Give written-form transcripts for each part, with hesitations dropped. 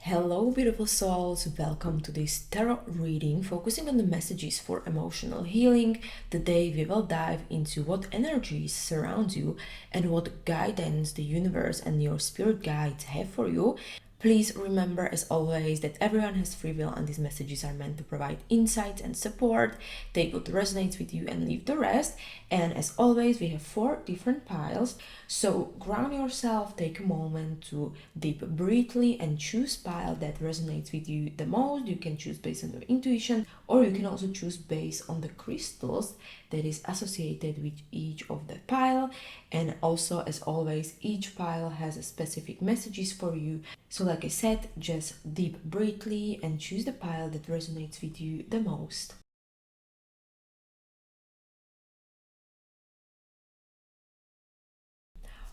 Hello, beautiful souls. Welcome to this tarot reading focusing on the messages for emotional healing. Today, we will dive into what energies surround you and what guidance the universe and your spirit guides have for you. Please remember, as always, that everyone has free will and these messages are meant to provide insight and support. Take what resonates with you and leave the rest. And as always, we have 4 different piles. So ground yourself, take a moment to deep briefly and choose pile that resonates with you the most. You can choose based on your intuition, or you can also choose based on the crystals that is associated with each of the pile. And also, as always, each pile has a specific messages for you. So like I said, just deep briefly and choose the pile that resonates with you the most.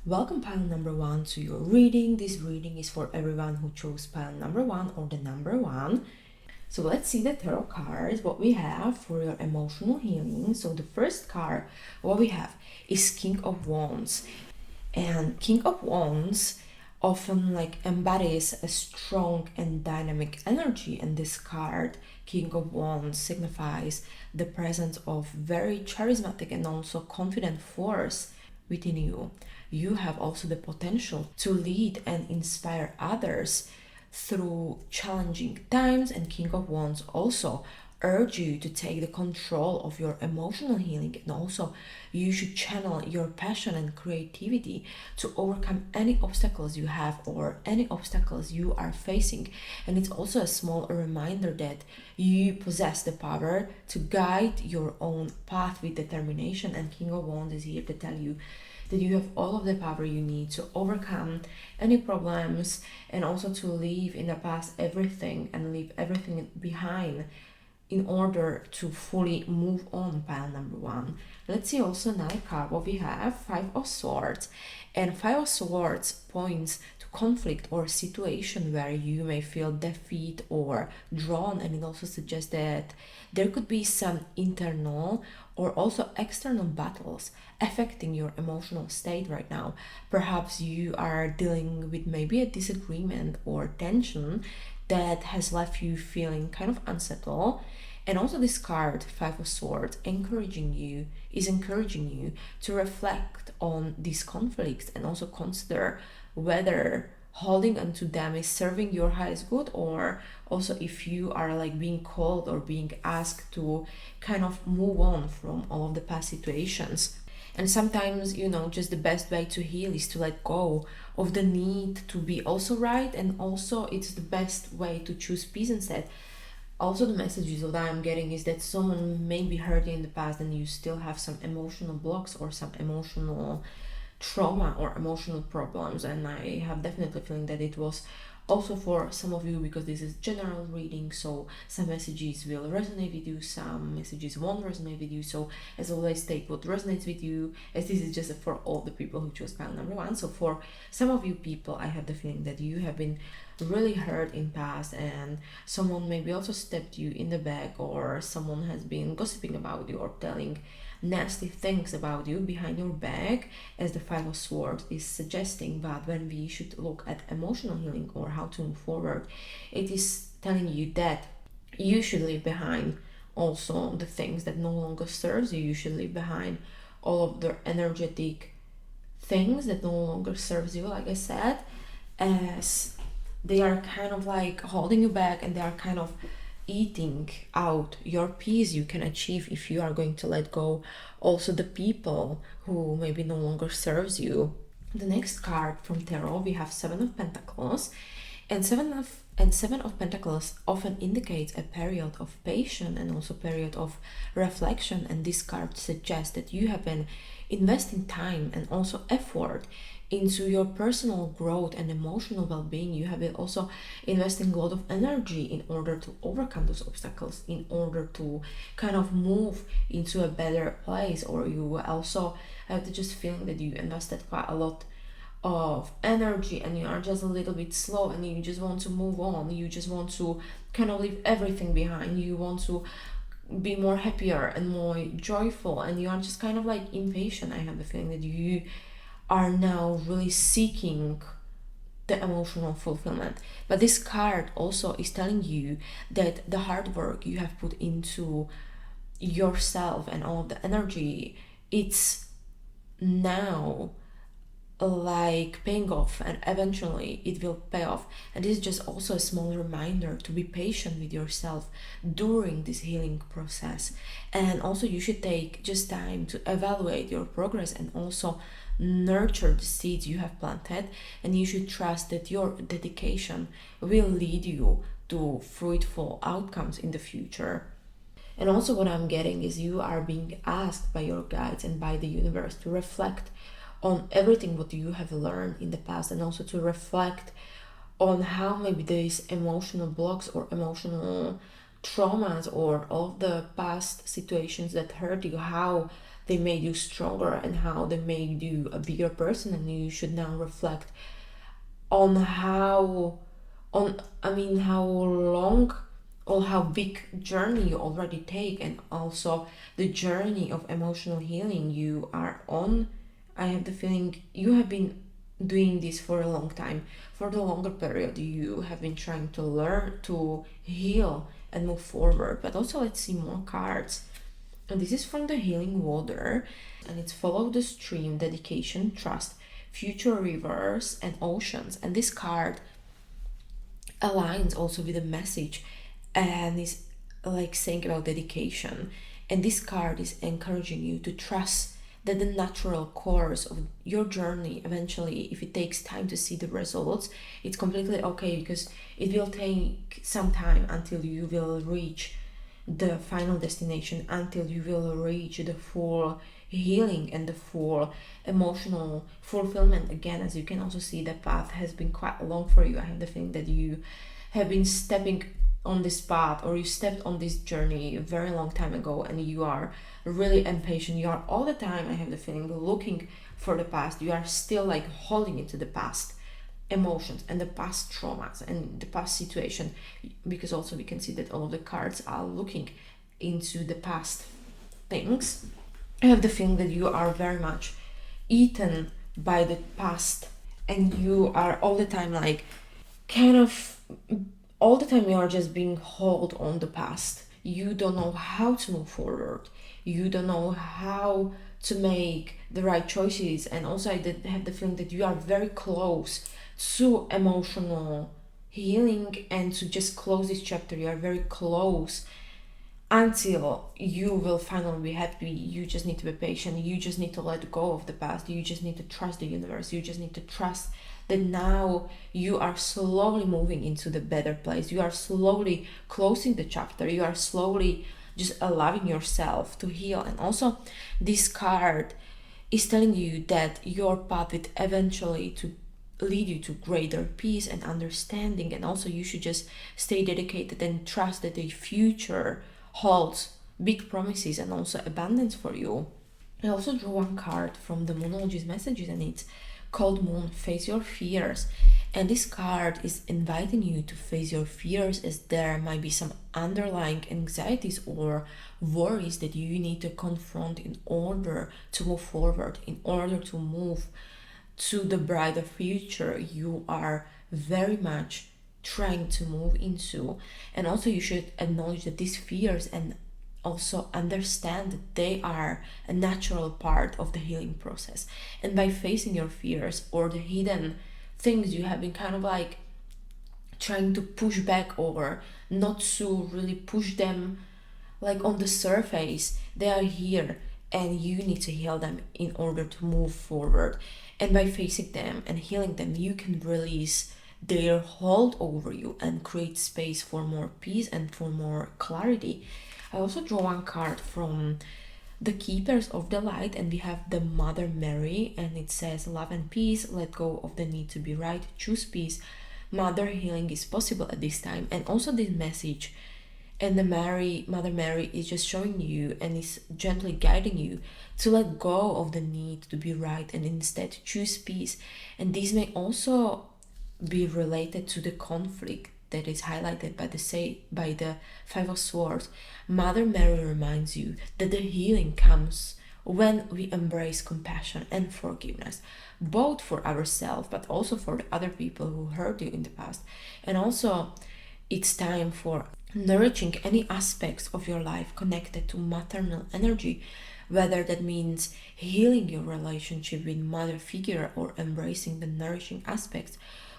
Welcome pile number 1 to your reading. This reading is for everyone who chose pile number 1 or the number 1. So let's see the tarot cards, what we have for your emotional healing. So the first card, what we have is King of Wands. And King of Wands often embodies a strong and dynamic energy, and this card, King of Wands, signifies the presence of very charismatic and also confident force within you. You have also the potential to lead and inspire others through challenging times, and King of Wands also urge you to take the control of your emotional healing, and also you should channel your passion and creativity to overcome any obstacles you have or any obstacles you are facing. And it's also a small reminder that you possess the power to guide your own path with determination, and King of Wands is here to tell you that you have all of the power you need to overcome any problems and also to leave in the past everything and leave everything behind in order to fully move on. Pile number 1. Let's see also another card. What we have, 5 of Swords. And 5 of Swords points to conflict or situation where you may feel defeat or drawn, and it also suggests that there could be some internal or also external battles affecting your emotional state right now. Perhaps you are dealing with maybe a disagreement or tension that has left you feeling kind of unsettled. And also this card, 5 of Swords, encouraging you to reflect on these conflicts and also consider whether holding onto them is serving your highest good, or also if you are being called or being asked to kind of move on from all of the past situations. And sometimes, just the best way to heal is to let go of the need to be also right, and also it's the best way to choose peace instead. Also, the messages that I'm getting is that someone may be hurt in the past and you still have some emotional blocks or some emotional trauma or emotional problems, and I have definitely feeling that it was also for some of you, because this is general reading, so some messages will resonate with you, some messages won't resonate with you. So as always, take what resonates with you, as this is just for all the people who chose pile number 1. So for some of you people, I have the feeling that you have been really hurt in past, and someone maybe also stepped you in the back, or someone has been gossiping about you or telling nasty things about you behind your back, as the 5 of Swords is suggesting. But when we should look at emotional healing or how to move forward, it is telling you that you should leave behind also the things that no longer serves you. You should leave behind all of the energetic things that no longer serves you, like I said, as they are kind of holding you back, and they are kind of eating out your peace you can achieve if you are going to let go also the people who maybe no longer serves you. The next card from tarot, we have 7 of Pentacles, and 7 of Pentacles often indicates a period of patience and also period of reflection, and this card suggests that you have been investing time and also effort into your personal growth and emotional well-being. You have been also investing a lot of energy in order to overcome those obstacles, in order to kind of move into a better place, or you also have to just feeling that you invested quite a lot of energy and you are just a little bit slow and you just want to move on. You just want to kind of leave everything behind. You want to be more happier and more joyful, and you are just kind of impatient. I have the feeling that you are now really seeking the emotional fulfillment. But this card also is telling you that the hard work you have put into yourself and all of the energy, it's now like paying off, and eventually it will pay off. And this is just also a small reminder to be patient with yourself during this healing process. And also you should take just time to evaluate your progress and also nurture the seeds you have planted, and you should trust that your dedication will lead you to fruitful outcomes in the future. And also what I'm getting is you are being asked by your guides and by the universe to reflect on everything what you have learned in the past, and also to reflect on how maybe these emotional blocks or emotional traumas or all of the past situations that hurt you, how they made you stronger and how they made you a bigger person. And you should now reflect on how long or how big journey you already take, and also the journey of emotional healing you are on. I have the feeling you have been doing this for a long time. For the longer period, you have been trying to learn to heal and move forward. But also, let's see more cards. And this is from the Healing Water, and it's follow the stream, dedication, trust, future rivers and oceans. And this card aligns also with the message and is like saying about dedication. And this card is encouraging you to trust that the natural course of your journey, eventually, if it takes time to see the results, it's completely okay, because it will take some time until you will reach the final destination, until you will reach the full healing and the full emotional fulfillment. Again, as you can also see, the path has been quite long for you. I have the feeling that you have been stepping on this path, or you stepped on this journey a very long time ago, and you are really impatient. You are all the time, I have the feeling, looking for the past. You are still like holding into the past emotions and the past traumas and the past situation, because also we can see that all of the cards are looking into the past things. I have the feeling that you are very much eaten by the past, and you are all the time like all the time you are just being held on the past. You don't know how to move forward. You don't know how to make the right choices. And also I did have the feeling that you are very close to emotional healing and to just close this chapter. You are very close until you will finally be happy. You just need to be patient. You just need to let go of the past. You just need to trust the universe. You just need to trust that now you are slowly moving into the better place. You are slowly closing the chapter. You are slowly just allowing yourself to heal. And also this card is telling you that your path will eventually to lead you to greater peace and understanding. And also you should just stay dedicated and trust that the future holds big promises and also abundance for you. I also drew one card from the Moonology's messages, and it's called Moon, Face Your Fears. And this card is inviting you to face your fears, as there might be some underlying anxieties or worries that you need to confront in order to move forward, in order to move to the brighter future you are very much trying to move into. And also you should acknowledge that these fears and also understand that they are a natural part of the healing process. And by facing your fears or the hidden things you have been kind of like trying to push back or not to really push them like on the surface, they are here and you need to heal them in order to move forward. And by facing them and healing them, you can release their hold over you and create space for more peace and for more clarity. I also draw one card from the Keepers of the Light, and we have the Mother Mary, and it says love and peace, let go of the need to be right, choose peace. Mother, healing is possible at this time. And also this message, and the Mother Mary is just showing you and is gently guiding you to let go of the need to be right and instead choose peace. And this may also be related to the conflict that is highlighted by the Five of Swords. Mother Mary reminds you that the healing comes when we embrace compassion and forgiveness, both for ourselves but also for the other people who hurt you in the past. And also, it's time for nourishing any aspects of your life connected to maternal energy, whether that means healing your relationship with mother figure or embracing the nourishing aspects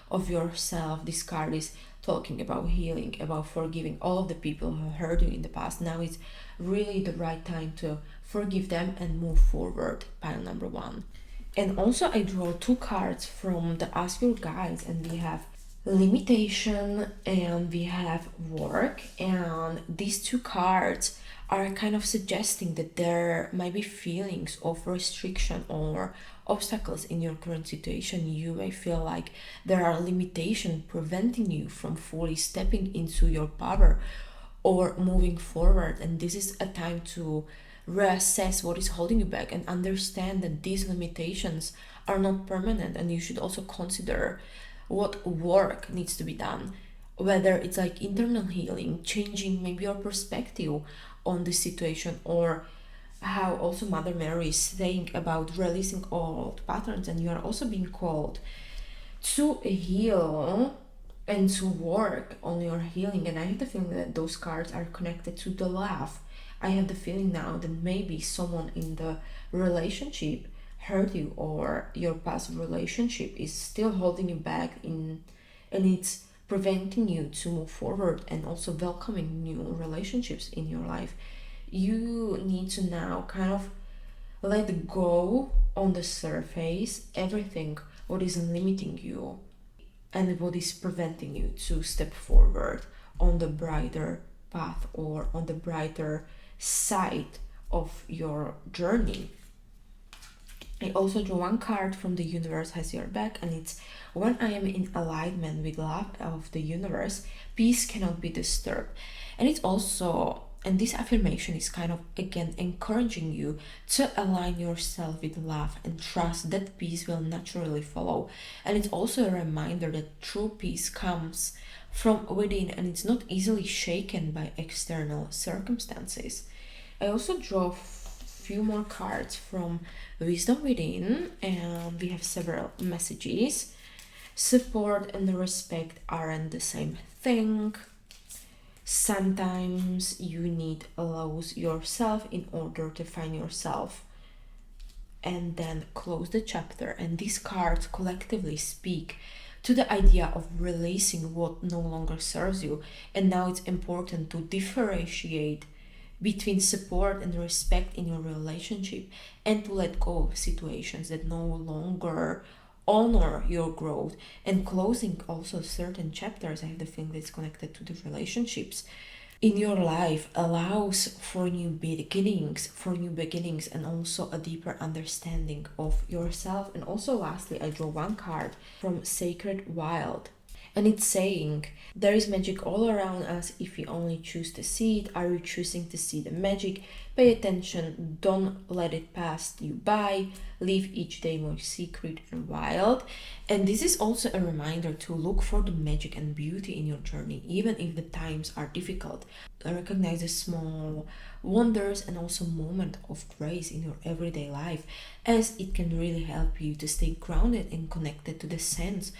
of yourself. This card is talking about healing, about forgiving all of the people who hurt you in the past. Now it's really the right time to forgive them and move forward, pile number 1. And also I draw 2 cards from the Ask Your Guides, and we have limitation and we have work. And these 2 cards are kind of suggesting that there might be feelings of restriction or obstacles in your current situation. You may feel like there are limitations preventing you from fully stepping into your power or moving forward. And this is a time to reassess what is holding you back and understand that these limitations are not permanent. And you should also consider what work needs to be done, whether it's like internal healing, changing maybe your perspective on the situation, or how also Mother Mary is saying about releasing old patterns. And you are also being called to heal and to work on your healing. And I have the feeling that those cards are connected to the love. I have the feeling now that maybe someone in the relationship hurt you, or your past relationship is still holding you back and it's preventing you to move forward and also welcoming new relationships in your life. You need to now kind of let go on the surface everything what is limiting you and what is preventing you to step forward on the brighter path or on the brighter side of your journey. I also draw 1 card from the universe has your back, and it's when I am in alignment with love of the universe, peace cannot be disturbed. And it's also, and this affirmation is kind of again encouraging you to align yourself with love and trust that peace will naturally follow. And it's also a reminder that true peace comes from within and it's not easily shaken by external circumstances. I also draw few more cards from Wisdom Within, and we have several messages. Support and respect aren't the same thing. Sometimes you need to lose yourself in order to find yourself. And then close the chapter. And these cards collectively speak to the idea of releasing what no longer serves you. And now it's important to differentiate between support and respect in your relationship and to let go of situations that no longer honor your growth. And closing also certain chapters, I have the feeling that's connected to the relationships in your life, allows for new beginnings and also a deeper understanding of yourself. And also lastly, I draw 1 card from Sacred Wild. And it's saying, there is magic all around us if we only choose to see it. Are you choosing to see the magic? Pay attention, don't let it pass you by. Live each day more secret and wild. And this is also a reminder to look for the magic and beauty in your journey, even if the times are difficult. Recognize the small wonders and also moment of grace in your everyday life, as it can really help you to stay grounded and connected to the sense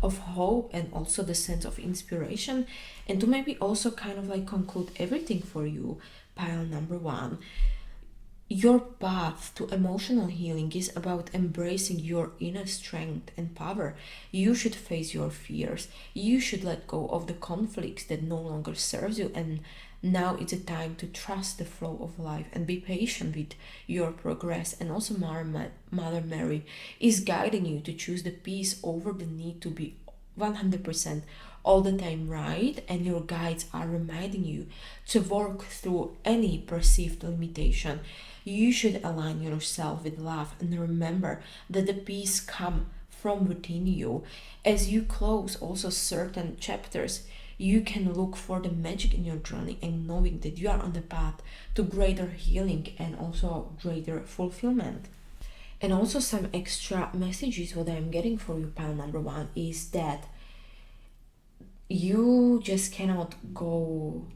of hope and also the sense of inspiration. And to maybe also kind of like conclude everything for you, pile number 1, your path to emotional healing is about embracing your inner strength and power. You should face your fears. You should let go of the conflicts that no longer serves you. And now it's a time to trust the flow of life and be patient with your progress. And also Mother Mary is guiding you to choose the peace over the need to be 100% all the time right. And your guides are reminding you to work through any perceived limitation. You should align yourself with love and remember that the peace comes from within you. As you close also certain chapters, you can look for the magic in your journey and knowing that you are on the path to greater healing and also greater fulfillment. And also some extra messages what I'm getting for you, pile number 1, is that you just cannot go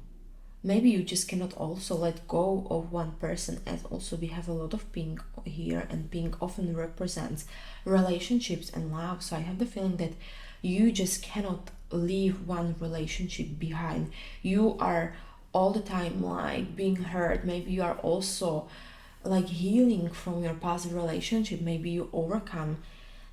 maybe you just cannot also let go of one person, as also we have a lot of pink here, and pink often represents relationships and love. So I have the feeling that you just cannot leave one relationship behind. You are all the time like being hurt. Maybe you are also like healing from your past relationship. Maybe you overcome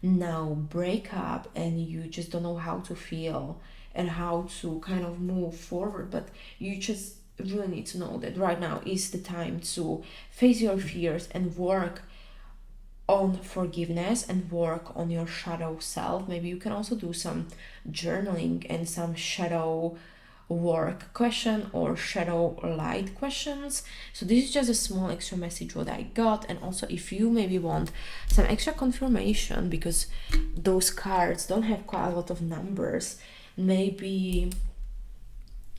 now break up and you just don't know how to feel and how to kind of move forward, but you just really need to know that right now is the time to face your fears and work on forgiveness and work on your shadow self. Maybe you can also do some journaling and some shadow work question or shadow light questions. So this is just a small extra message what I got. And also if you maybe want some extra confirmation, because those cards don't have quite a lot of numbers, maybe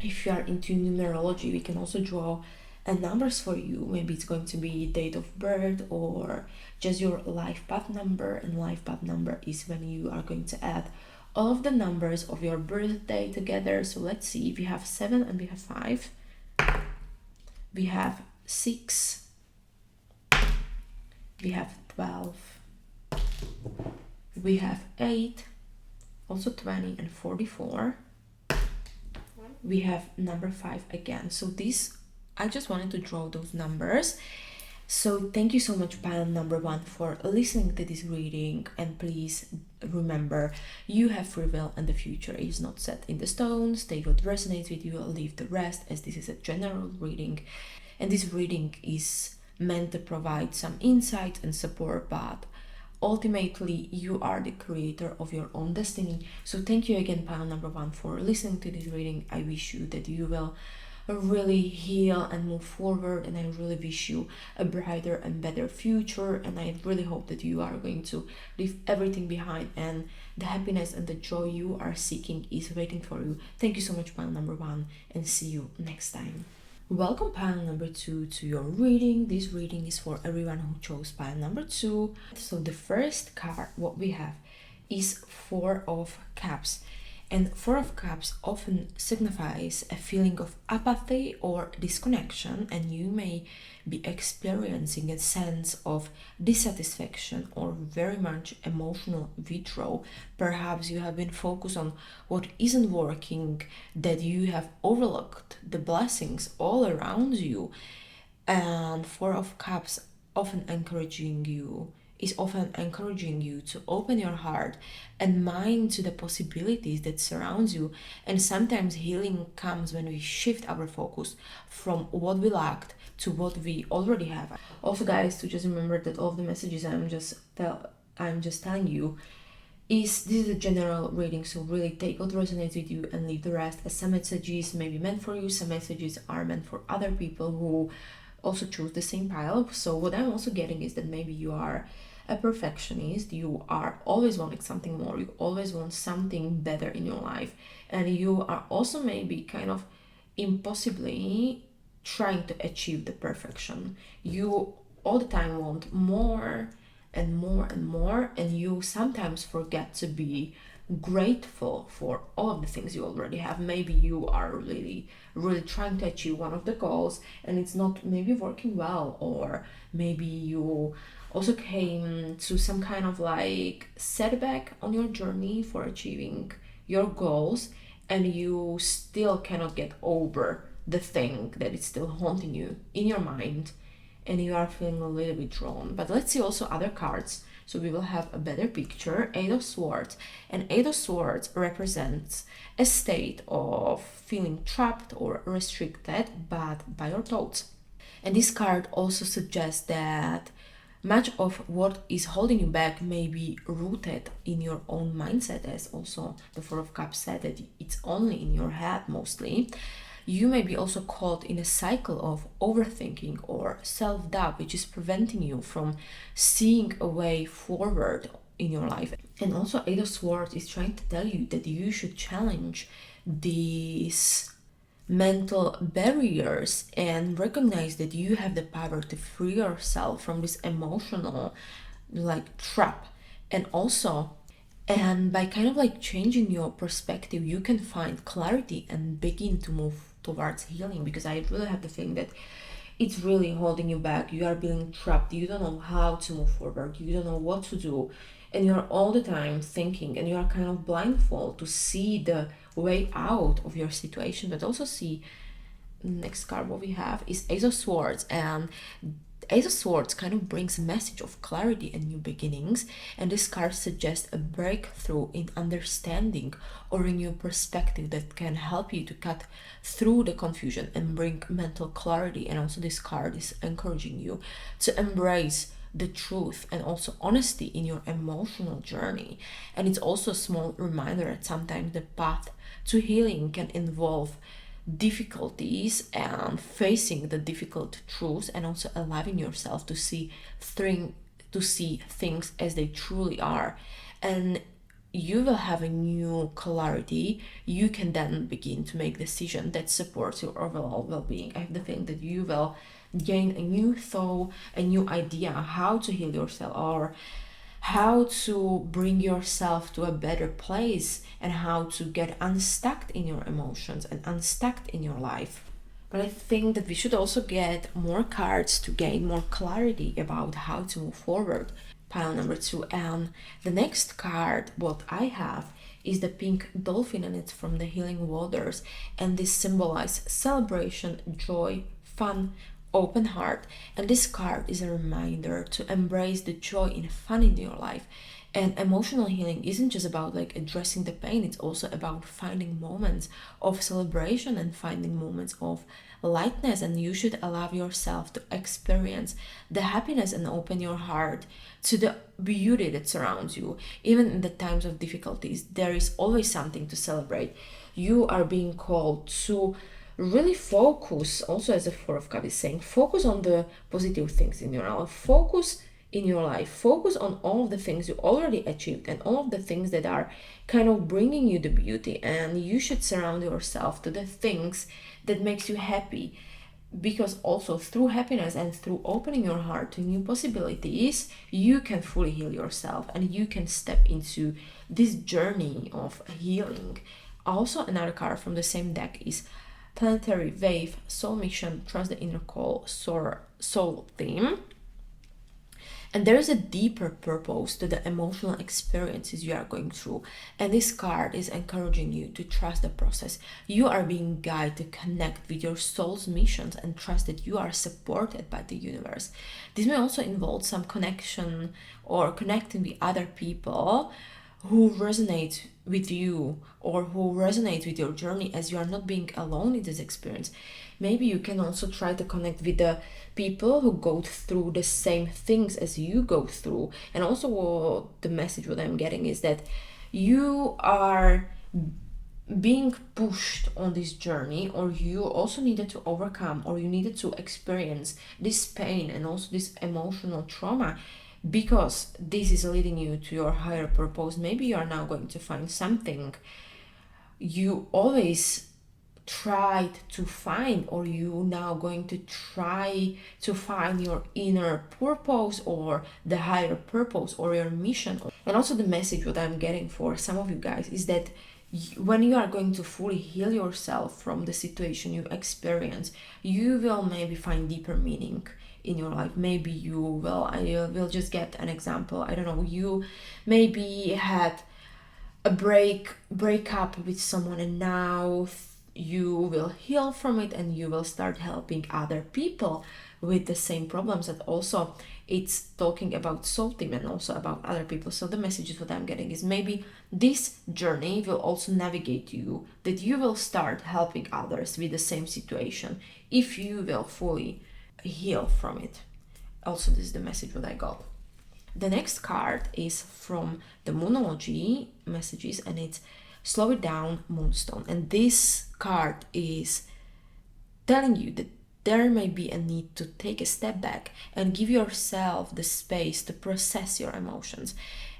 if you are into numerology, we can also draw numbers for you. Maybe it's going to be date of birth or just your life path number, and life path number is when you are going to add all of the numbers of your birthday together. So let's see, we have 7 and we have 5, we have 6, we have 12, we have 8, also 20 and 44, we have number 5 again. So this, I just wanted to draw those numbers. So thank you so much, pile number 1, for listening to this reading. And please remember, you have free will and the future is not set in the stone. Take what resonates with you, leave the rest, as this is a general reading. And this reading is meant to provide some insight and support, but ultimately you are the creator of your own destiny. So thank you again, pile number 1, for listening to this reading. I wish you that you will really heal and move forward, and I really wish you a brighter and better future, and I really hope that you are going to leave everything behind and the happiness and the joy you are seeking is waiting for you. Thank you so much, pile number 1, and see you next time. Welcome, pile number 2, to your reading. This reading is for everyone who chose pile number 2. So the first card what we have is 4 of Cups. And 4 of Cups often signifies a feeling of apathy or disconnection, and you may be experiencing a sense of dissatisfaction or very much emotional withdrawal. Perhaps you have been focused on what isn't working, that you have overlooked the blessings all around you. And 4 of Cups is often encouraging you to open your heart and mind to the possibilities that surrounds you. And sometimes healing comes when we shift our focus from what we lacked to what we already have. Also, guys, to just remember that all of the messages I'm just telling you this is a general reading, so really take what resonates with you and leave the rest, as some messages may be meant for you, some messages are meant for other people who also choose the same pile. So what I'm also getting is that maybe you are a perfectionist, you are always wanting something more, you always want something better in your life, and you are also maybe kind of impossibly trying to achieve the perfection. You all the time want more and more and more, and you sometimes forget to be grateful for all of the things you already have. Maybe you are really trying to achieve one of the goals and it's not maybe working well, or maybe you also came to some kind of like setback on your journey for achieving your goals, and you still cannot get over the thing that is still haunting you in your mind, and you are feeling a little bit drawn. But let's see also other cards, so we will have a better picture. 8 of Swords, and 8 of Swords represents a state of feeling trapped or restricted but by your thoughts. And this card also suggests that much of what is holding you back may be rooted in your own mindset, as also the 4 of Cups said that it's only in your head mostly. You may be also caught in a cycle of overthinking or self-doubt, which is preventing you from seeing a way forward in your life. And also 8 of Swords is trying to tell you that you should challenge these mental barriers and recognize that you have the power to free yourself from this emotional like trap. And by kind of like changing your perspective, you can find clarity and begin to move towards healing, because I really have the feeling that it's really holding you back. You are being trapped. You don't know how to move forward. You don't know what to do. And you're all the time thinking, and you are kind of blindfolded to see the way out of your situation, but also see. Next card what we have is Ace of Swords, and Ace of Swords kind of brings a message of clarity and new beginnings, and this card suggests a breakthrough in understanding or a new perspective that can help you to cut through the confusion and bring mental clarity. And also this card is encouraging you to embrace the truth and also honesty in your emotional journey. And it's also a small reminder that sometimes the path to healing can involve difficulties and facing the difficult truths, and also allowing yourself to see things as they truly are. And you will have a new clarity. You can then begin to make decisions that supports your overall well-being. I have the feeling that you will gain a new thought, a new idea how to heal yourself, or how to bring yourself to a better place, and how to get unstuck in your emotions and unstuck in your life. But I think that we should also get more cards to gain more clarity about how to move forward. Pile number 2, and the next card what I have is the pink dolphin, and it's from the Healing Waters, and this symbolizes celebration, joy, fun, open heart. And this card is a reminder to embrace the joy and fun in your life. And emotional healing isn't just about like addressing the pain, it's also about finding moments of celebration and finding moments of lightness. And you should allow yourself to experience the happiness and open your heart to the beauty that surrounds you. Even in the times of difficulties, there is always something to celebrate. You are being called to really focus, also as the Four of Cups is saying, focus on the positive things in your life. Focus in your life. Focus on all of the things you already achieved and all of the things that are kind of bringing you the beauty. And you should surround yourself to the things that makes you happy, because also through happiness and through opening your heart to new possibilities, you can fully heal yourself and you can step into this journey of healing. Also, another card from the same deck is Planetary Wave, Soul Mission, Trust the Inner Call, Soul Theme. And there is a deeper purpose to the emotional experiences you are going through. And this card is encouraging you to trust the process. You are being guided to connect with your soul's missions and trust that you are supported by the universe. This may also involve some connection or connecting with other people who resonate with you or who resonate with your journey, as you are not being alone in this experience. Maybe you can also try to connect with the people who go through the same things as you go through. And also the message what I'm getting is that you are being pushed on this journey, or you also needed to overcome, or you needed to experience this pain and also this emotional trauma, because this is leading you to your higher purpose. Maybe you are now going to find something you always tried to find, or you now going to try to find your inner purpose or the higher purpose or your mission. And also the message what I'm getting for some of you guys is that when you are going to fully heal yourself from the situation you experience, you will maybe find deeper meaning in your life. Maybe you will, I will just get an example, I don't know, you maybe had a breakup with someone, and now you will heal from it and you will start helping other people with the same problems. And also it's talking about soul team and also about other people. So the message is what I'm getting is maybe this journey will also navigate you, that you will start helping others with the same situation if you will fully heal from it. Also, this is the message what I got. The next card is from the Moonology messages, and it's Slow It Down, Moonstone. And this card is telling you that there may be a need to take a step back and give yourself the space to process your emotions.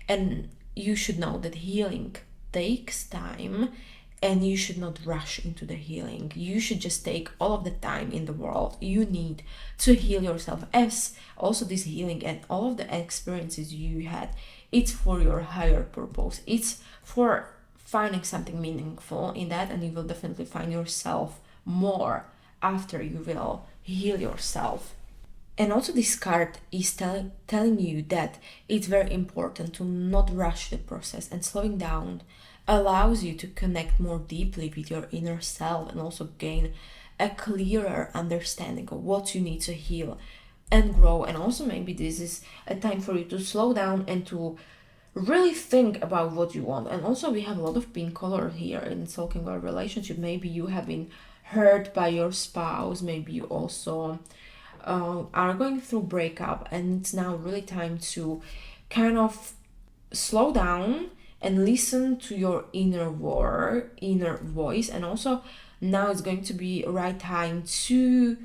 And you should know that healing takes time, and you should not rush into the healing. You should just take all of the time in the world you need to heal yourself. As also this healing and all of the experiences you had, it's for your higher purpose. It's for finding something meaningful in that, and you will definitely find yourself more after you will heal yourself. And also this card is telling you that it's very important to not rush the process, and slowing down allows you to connect more deeply with your inner self and also gain a clearer understanding of what you need to heal and grow. And also maybe this is a time for you to slow down and to really think about what you want. And also we have a lot of pink color here in talking about relationship. Maybe you have been hurt by your spouse, maybe you also are going through breakup, and it's now really time to kind of slow down and listen to your inner voice. And also now it's going to be a right time to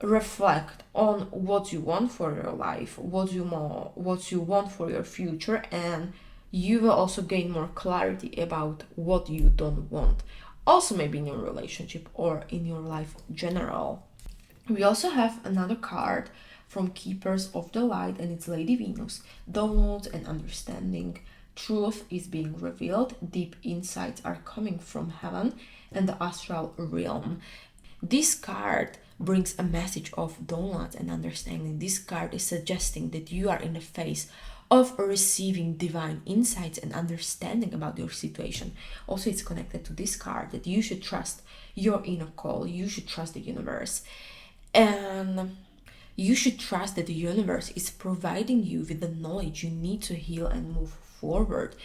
reflect on what you want for your life, what you want for your future, and you will also gain more clarity about what you don't want, also maybe in your relationship or in your life in general. We also have another card from Keepers of the Light, and it's Lady Venus. Downloads and understanding. Truth is being revealed. Deep insights are coming from heaven and the astral realm. This card brings a message of downloads and understanding. This card is suggesting that you are in the phase of receiving divine insights and understanding about your situation. Also, it's connected to this card that you should trust your inner call. You should trust the universe. And you should trust that the universe is providing you with the knowledge you need to heal and move forward.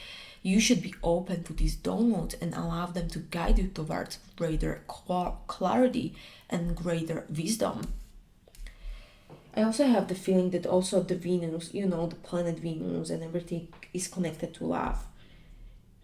You should be open to these downloads and allow them to guide you towards greater clarity and greater wisdom. I also have the feeling that also the Venus, the planet Venus and everything is connected to love.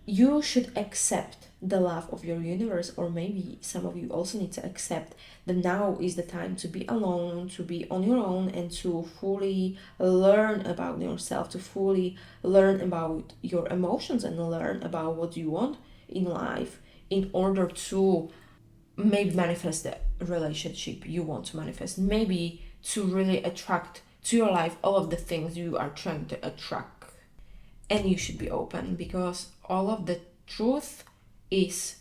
You should accept the love of your universe, or maybe some of you also need to accept that now is the time to be alone, to be on your own, and to fully learn about yourself, to fully learn about your emotions and learn about what you want in life in order to maybe manifest the relationship you want to manifest, maybe to really attract to your life all of the things you are trying to attract. And you should be open, because all of the truth is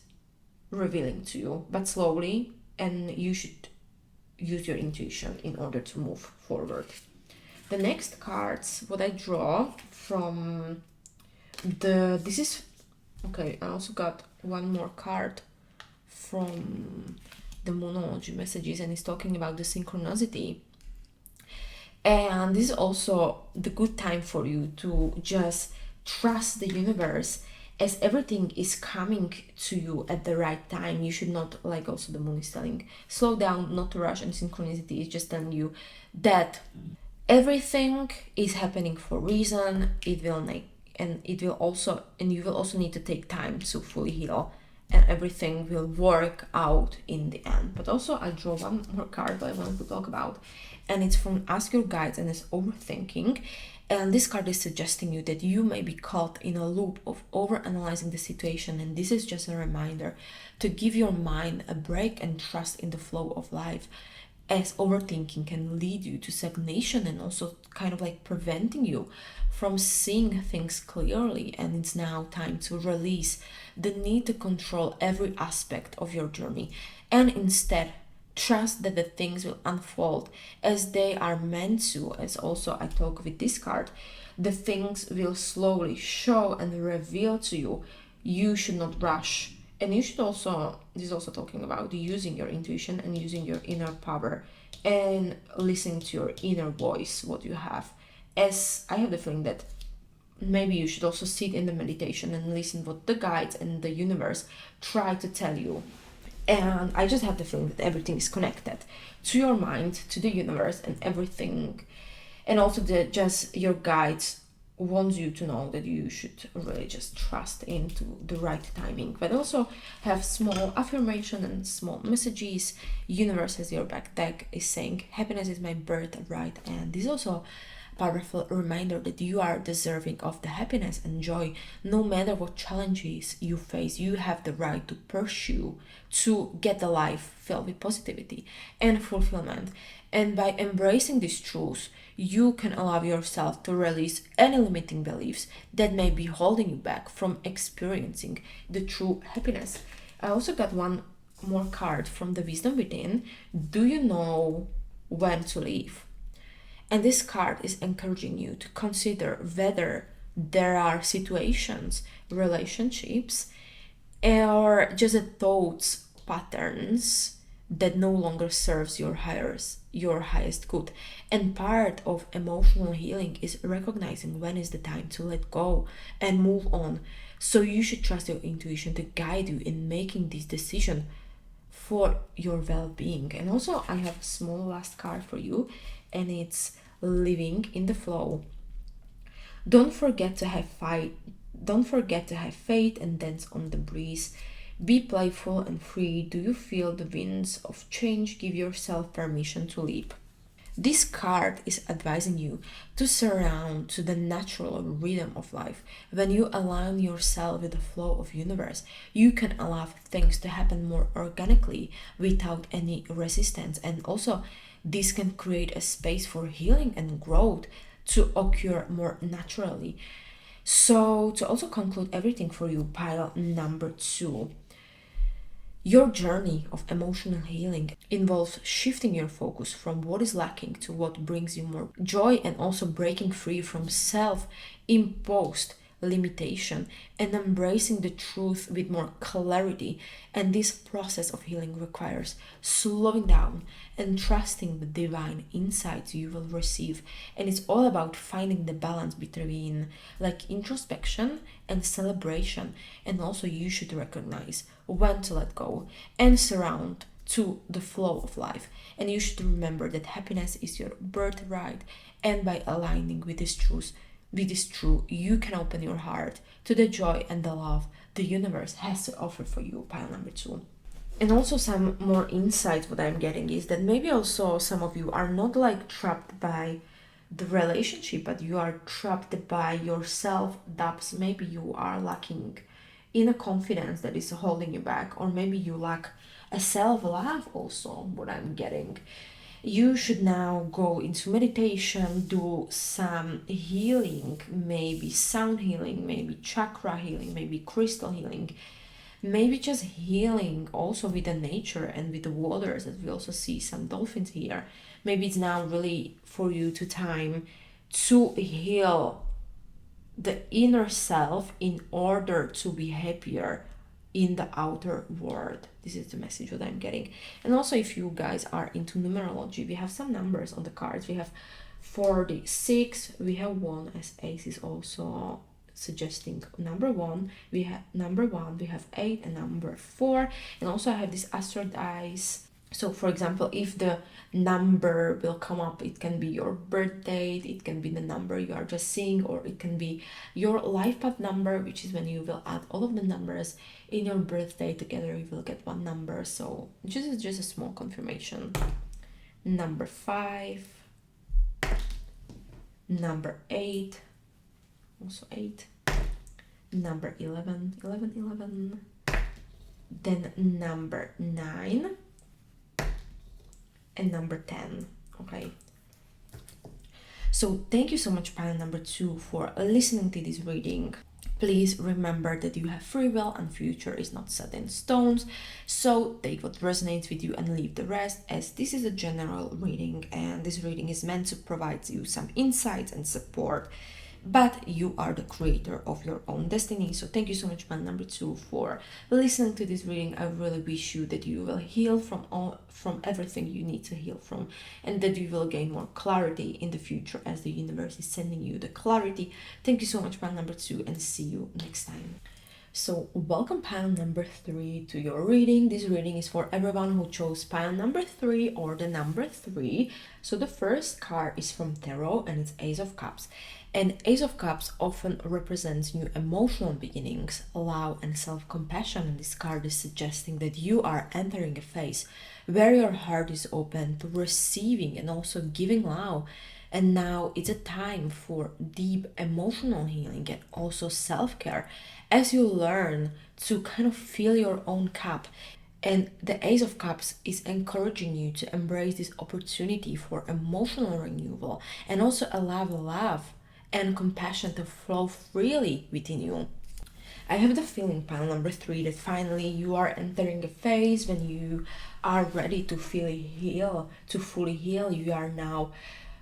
revealing to you, but slowly, and you should use your intuition in order to move forward. The next cards, what I draw from I also got one more card from the Moonology messages, and it's talking about the synchronicity. And this is also the good time for you to just trust the universe, as everything is coming to you at the right time. You should not, like also the moon is telling, slow down, not to rush, and synchronicity is just telling you that everything is happening for a reason. You will also need to take time to fully heal, and everything will work out in the end. But also I draw one more card that I wanted to talk about, and it's from Ask Your Guides, and it's overthinking. And this card is suggesting you that you may be caught in a loop of overanalyzing the situation, and this is just a reminder to give your mind a break and trust in the flow of life, as overthinking can lead you to stagnation and also kind of like preventing you from seeing things clearly. And it's now time to release the need to control every aspect of your journey, and instead trust that the things will unfold as they are meant to. As also I talk with this card, the things will slowly show and reveal to you. You should not rush, and you should also, this is also talking about using your intuition and using your inner power and listening to your inner voice, what you have. As I have the feeling that maybe you should also sit in the meditation and listen what the guides and the universe try to tell you. And I just have the feeling that everything is connected to your mind, to the universe, and everything. And also just your guides want you to know that you should really just trust into the right timing. But also have small affirmation and small messages. Universe has your back deck is saying happiness is my birthright, and this is also powerful reminder that you are deserving of the happiness and joy. No matter what challenges you face, you have the right to pursue, to get a life filled with positivity and fulfillment. And by embracing these truths, you can allow yourself to release any limiting beliefs that may be holding you back from experiencing the true happiness. I also got one more card from the wisdom within. Do you know when to leave? And this card is encouraging you to consider whether there are situations, relationships, or just thoughts, patterns that no longer serves your highest good. And part of emotional healing is recognizing when is the time to let go and move on. So you should trust your intuition to guide you in making this decision for your well-being. And also I have a small last card for you, and it's living in the flow. Don't forget to have faith and dance on the breeze. Be playful and free. Do you feel the winds of change? Give yourself permission to leap. This card is advising you to surround to the natural rhythm of life. When you align yourself with the flow of universe, you can allow things to happen more organically without any resistance. And also, this can create a space for healing and growth to occur more naturally. So, to also conclude everything for you, pile number 2. Your journey of emotional healing involves shifting your focus from what is lacking to what brings you more joy, and also breaking free from self-imposed limitation and embracing the truth with more clarity. And this process of healing requires slowing down and trusting the divine insights you will receive. And it's all about finding the balance between like introspection and celebration. And also you should recognize when to let go and surround to the flow of life. And you should remember that happiness is your birthright, and by aligning with this truth, you can open your heart to the joy and the love the universe has to offer for you, pile number 2. And also some more insights what I'm getting is that maybe also some of you are not like trapped by the relationship, but you are trapped by your self-doubts. Maybe you are lacking in a confidence that is holding you back, or maybe you lack a self-love also, what I'm getting. You should now go into meditation, do some healing, maybe sound healing, maybe chakra healing, maybe crystal healing, maybe just healing also with the nature and with the waters, as we also see some dolphins here. Maybe it's now really for you to time to heal the inner self in order to be happier in the outer world. This is the message that I'm getting. And also, if you guys are into numerology, we have some numbers on the cards. We have 46, we have 1 as ace is also suggesting number 1. We have 8 and number 4. And also I have this astral dice. So for example, if the number will come up, it can be your birth date, it can be the number you are just seeing, or it can be your life path number, which is when you will add all of the numbers in your birthday together, you will get one number. So just a small confirmation. Number 5, number 8, also 8, number 11, then number 9, and number 10. Okay, so thank you so much, pile number 2, for listening to this reading. Please remember that you have free will and future is not set in stones. So take what resonates with you and leave the rest, as this is a general reading and this reading is meant to provide you some insights and support. But you are the creator of your own destiny. So thank you so much, man number 2, for listening to this reading. I really wish you that you will heal from everything you need to heal from, and that you will gain more clarity in the future as the universe is sending you the clarity. Thank you so much, man number 2, and see you next time. So welcome, pile number 3, to your reading. This reading is for everyone who chose pile number 3 or the number 3. So the first card is from Tarot and it's Ace of Cups. And Ace of Cups often represents new emotional beginnings, love and self-compassion. And this card is suggesting that you are entering a phase where your heart is open to receiving and also giving love. And now it's a time for deep emotional healing and also self-care as you learn to kind of fill your own cup. And the Ace of Cups is encouraging you to embrace this opportunity for emotional renewal and also allow love and compassion to flow freely within you. I have the feeling, pile number 3, that finally you are entering a phase when you are ready to fully heal. You are now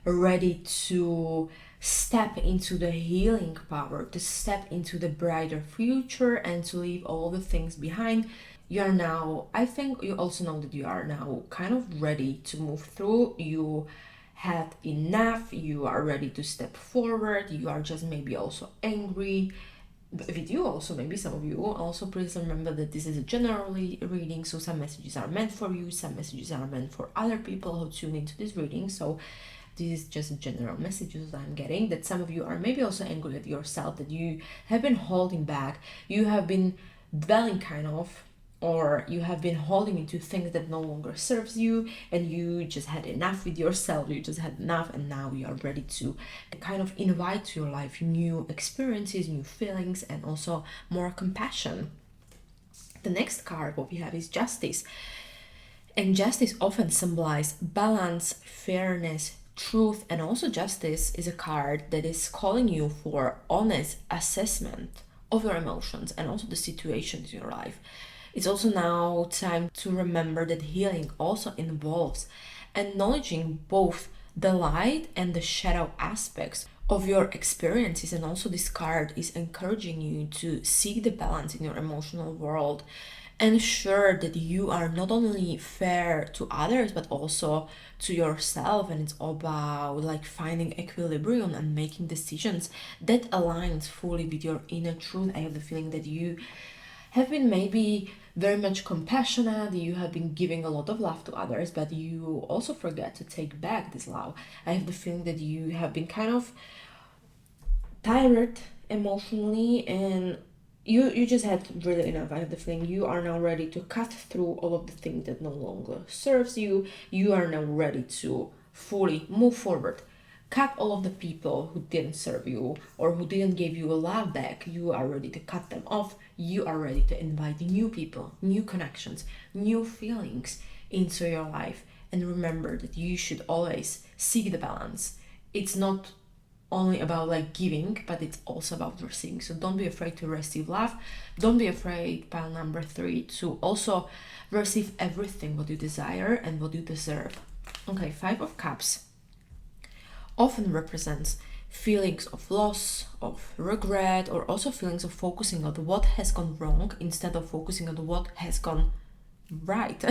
ready to step into the healing power, to step into the brighter future, and to leave all the things behind. You are now, I think you also know that you are now kind of ready to move through. You had enough, you are ready to step forward. You are just maybe also angry with you, also maybe some of you. Also, please remember that this is a generally reading, so some messages are meant for you, some messages are meant for other people who tune into this reading. So this is just general messages I'm getting, that some of you are maybe also angry at yourself, that you have been holding back, you have been dwelling kind of, or you have been holding into things that no longer serves you, and you just had enough with yourself. You just had enough, and now you are ready to kind of invite to your life new experiences, new feelings, and also more compassion. The next card what we have is Justice, and justice often symbolizes balance, fairness, truth, and also justice is a card that is calling you for honest assessment of your emotions and also the situations in your life. It's also now time to remember that healing also involves acknowledging both the light and the shadow aspects of your experiences. And also this card is encouraging you to seek the balance in your emotional world. Ensure that you are not only fair to others but also to yourself, and it's about like finding equilibrium and making decisions that aligns fully with your inner truth. I have the feeling that you have been maybe very much compassionate, you have been giving a lot of love to others, but you also forget to take back this love. I have the feeling that you have been kind of tired emotionally, and you just had really enough. I have the feeling you are now ready to cut through all of the things that no longer serves you. You are now ready to fully move forward. Cut all of the people who didn't serve you or who didn't give you a love back. You are ready to cut them off. You are ready to invite new people, new connections, new feelings into your life. And remember that you should always seek the balance. It's not only about like giving, but it's also about receiving. So don't be afraid to receive love. Don't be afraid, pile number 3, to also receive everything what you desire and what you deserve. Okay, 5 of Cups often represents feelings of loss, of regret, or also feelings of focusing on what has gone wrong instead of focusing on what has gone right.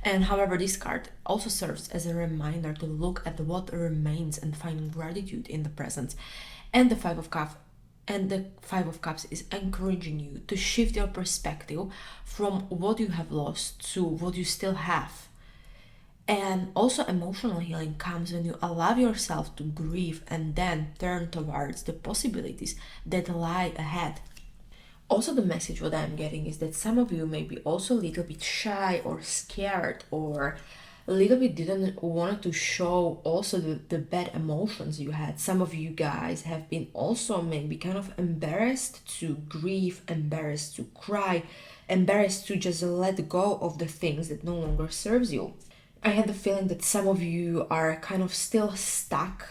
And however, this card also serves as a reminder to look at what remains and find gratitude in the present. And the 5 of Cups is encouraging you to shift your perspective from what you have lost to what you still have. And also emotional healing comes when you allow yourself to grieve and then turn towards the possibilities that lie ahead. Also, the message what I'm getting is that some of you may be also a little bit shy or scared, or a little bit didn't want to show also the bad emotions you had. Some of you guys have been also maybe kind of embarrassed to grieve, embarrassed to cry, embarrassed to just let go of the things that no longer serves you. I had the feeling that some of you are kind of still stuck,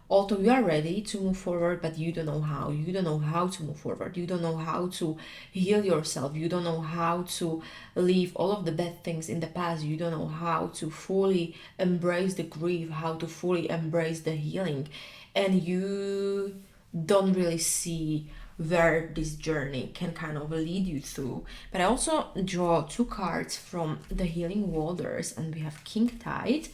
although you are ready to move forward, but you don't know how. You don't know how to move forward. You don't know how to heal yourself. You don't know how to leave all of the bad things in the past. You don't know how to fully embrace the grief, how to fully embrace the healing. And you don't really see where this journey can kind of lead you through. But I also draw 2 cards from the Healing Waters, and we have King Tide,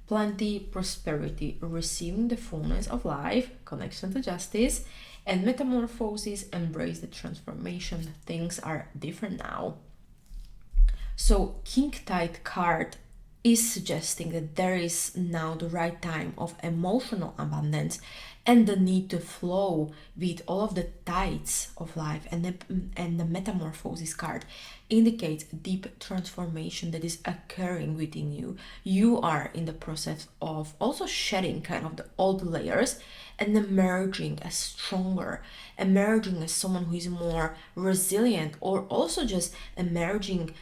plenty, prosperity, receiving the fullness of life, connection to justice, and metamorphosis, embrace the transformation. Things are different now. So King Tide card is suggesting that there is now the right time of emotional abundance and the need to flow with all of the tides of life. And the metamorphosis card indicates deep transformation that is occurring within you. You are in the process of also shedding kind of the old layers and emerging as stronger, emerging as someone who is more resilient, or also just emerging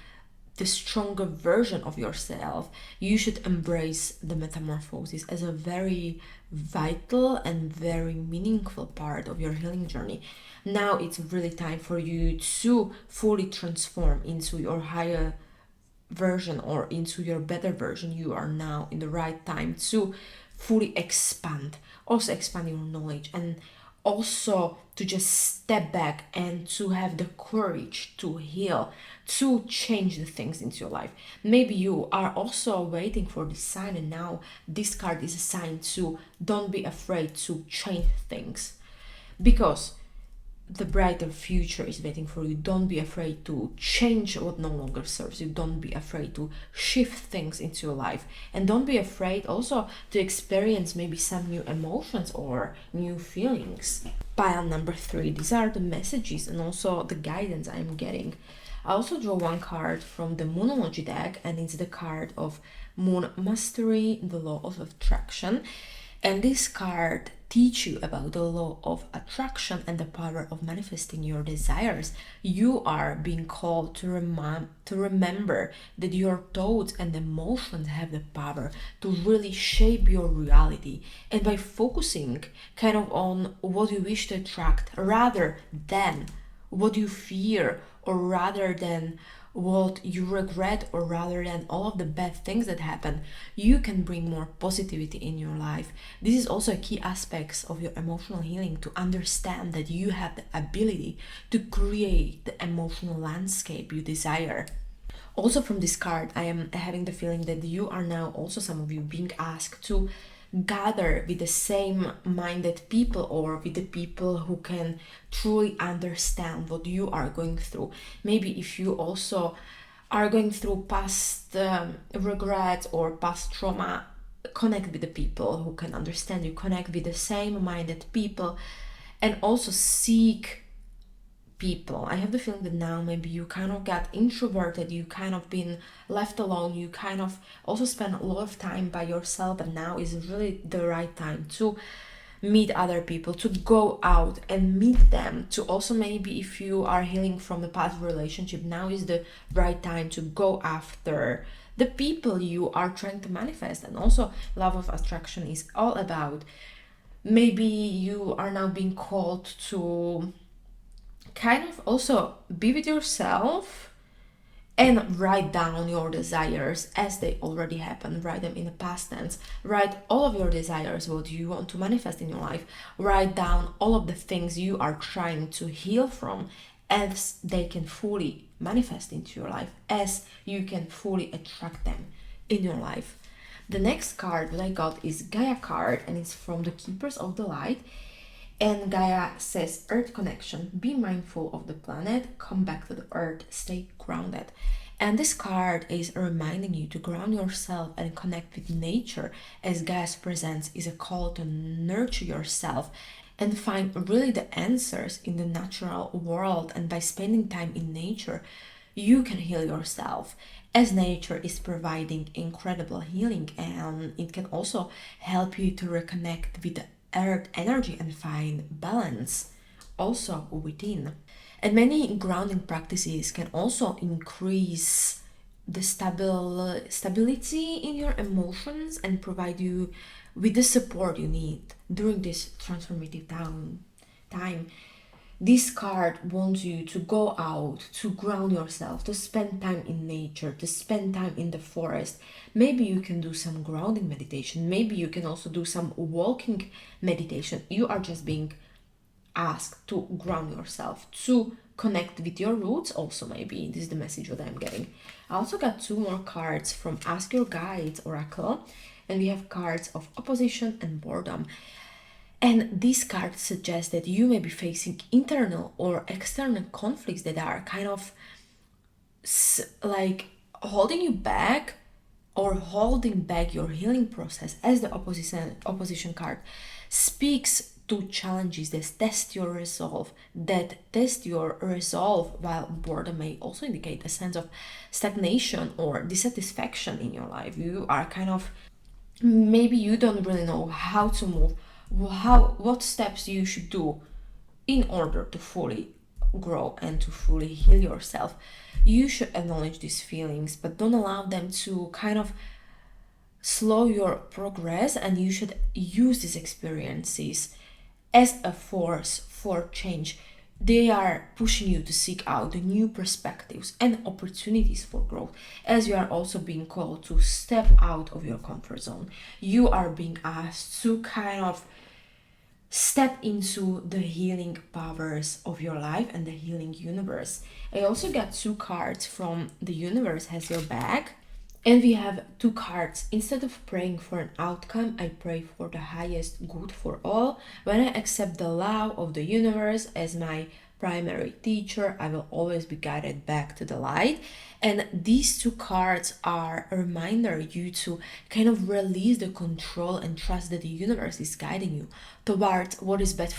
the stronger version of yourself. You should embrace the metamorphosis as a very vital and very meaningful part of your healing journey. Now it's really time for you to fully transform into your higher version or into your better version. You are now in the right time to fully expand, also expand your knowledge, and also to just step back and to have the courage to heal, to change the things into your life. Maybe you are also waiting for this sign, and now this card is a sign to don't be afraid to change things, because the brighter future is waiting for you. Don't be afraid to change what no longer serves you. Don't be afraid to shift things into your life. And don't be afraid also to experience maybe some new emotions or new feelings. Pile number 3, these are the messages and also the guidance I'm getting. I also draw one card from the Moonology deck, and it's the card of Moon Mastery, the Law of Attraction. And this card teach you about the law of attraction and the power of manifesting your desires. You are being called to remember that your thoughts and emotions have the power to really shape your reality. And by focusing kind of on what you wish to attract rather than what you fear, or rather than what you regret, or rather than all of the bad things that happen, you can bring more positivity in your life. This is also a key aspect of your emotional healing, to understand that you have the ability to create the emotional landscape you desire. Also from this card, I am having the feeling that you are now also, some of you, being asked to gather with the same minded people, or with the people who can truly understand what you are going through. Maybe if you also are going through past regrets or past trauma, connect with the people who can understand you, connect with the same minded people, and also seek people. I have the feeling that now maybe you kind of got introverted, you kind of been left alone, you kind of also spend a lot of time by yourself, and now is really the right time to meet other people, to go out and meet them, to also maybe if you are healing from the past relationship, now is the right time to go after the people you are trying to manifest. And also love of attraction is all about, maybe you are now being called to kind of also be with yourself and write down your desires as they already happen. Write them in the past tense. Write all of your desires, what you want to manifest in your life. Write down all of the things you are trying to heal from, as they can fully manifest into your life, as you can fully attract them in your life. The next card that I got is Gaia card, and it's from the Keepers of the Light. And Gaia says, Earth connection, be mindful of the planet, come back to the earth, stay grounded. And this card is reminding you to ground yourself and connect with nature, as Gaia's presence is a call to nurture yourself and find really the answers in the natural world. And by spending time in nature, you can heal yourself, as nature is providing incredible healing, and it can also help you to reconnect with the earth energy and find balance also within. And many grounding practices can also increase the stability in your emotions and provide you with the support you need during this transformative time. This card wants you to go out, to ground yourself, to spend time in nature, to spend time in the forest. Maybe you can do some grounding meditation. Maybe you can also do some walking meditation. You are just being asked to ground yourself, to connect with your roots also. Maybe this is the message that I'm getting. I also got 2 more cards from Ask Your Guides Oracle, and we have cards of opposition and boredom. And these cards suggest that you may be facing internal or external conflicts that are kind of like holding you back, or holding back your healing process, as the opposition card speaks to challenges that test your resolve, while boredom may also indicate a sense of stagnation or dissatisfaction in your life. You are kind of, maybe you don't really know how to move, what steps you should do in order to fully grow and to fully heal yourself. You should acknowledge these feelings, but don't allow them to kind of slow your progress, and you should use these experiences as a force for change. They are pushing you to seek out the new perspectives and opportunities for growth, as you are also being called to step out of your comfort zone. You are being asked to kind of step into the healing powers of your life and the healing universe. I also got 2 cards from the universe as your back. And we have 2 cards. Instead of praying for an outcome, I pray for the highest good for all. When I accept the law of the universe as my primary teacher, I will always be guided back to the light. And these 2 cards are a reminder you to kind of release the control and trust that the universe is guiding you towards what is best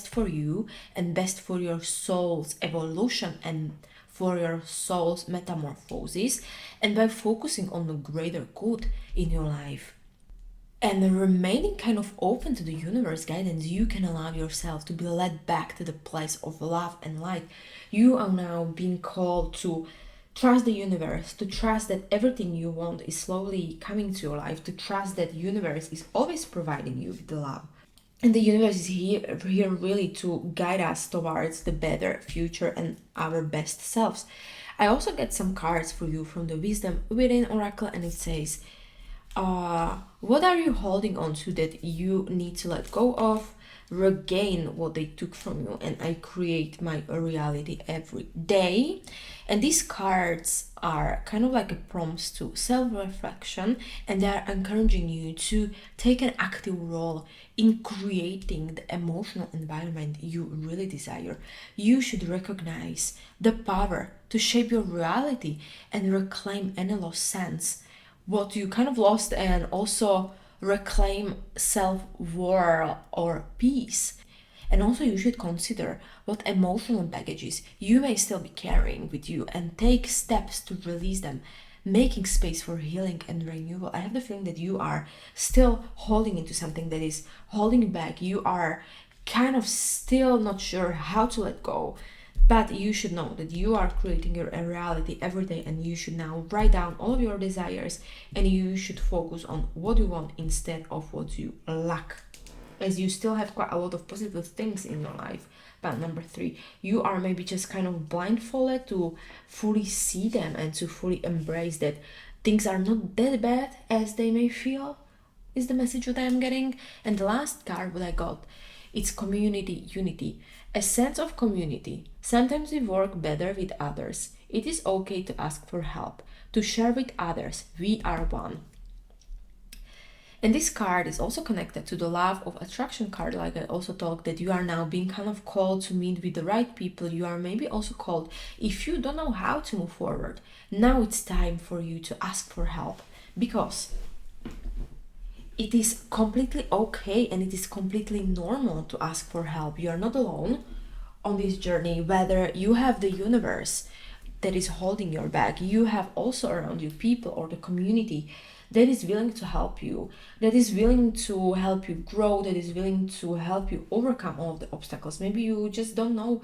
for you and best for your soul's evolution and for your soul's metamorphosis, and by focusing on the greater good in your life and remaining kind of open to the universe guidance, you can allow yourself to be led back to the place of love and light. You are now being called to trust the universe, to trust that everything you want is slowly coming to your life, to trust that the universe is always providing you with the love. And the universe is here really to guide us towards the better future and our best selves. I also get some cards for you from the Wisdom Within Oracle, and it says, what are you holding on to that you need to let go of? Regain what they took from you, and I create my reality every day. And these cards are kind of like a prompts to self-reflection, and they are encouraging you to take an active role in creating the emotional environment you really desire. You should recognize the power to shape your reality and reclaim any lost sense, what you kind of lost, and also reclaim self-worth or peace. And also you should consider what emotional baggages you may still be carrying with you and take steps to release them, making space for healing and renewal. I have the feeling that you are still holding into something that is holding you back. You are kind of still not sure how to let go. But you should know that you are creating your reality every day, and you should now write down all of your desires, and you should focus on what you want instead of what you lack, as you still have quite a lot of positive things in your life. But number 3, you are maybe just kind of blindfolded to fully see them and to fully embrace that things are not that bad as they may feel, is the message that I am getting. And the last card what I got, it's community unity. A sense of community. Sometimes we work better with others. It is okay to ask for help, to share with others. We are one. And this card is also connected to the Law of Attraction card, like I also talked, that you are now being kind of called to meet with the right people. You are maybe also called, if you don't know how to move forward, now it's time for you to ask for help, because it is completely okay and it is completely normal to ask for help. You are not alone on this journey. Whether you have the universe that is holding your back, you have also around you people or the community that is willing to help you, that is willing to help you grow, that is willing to help you overcome all of the obstacles. Maybe you just don't know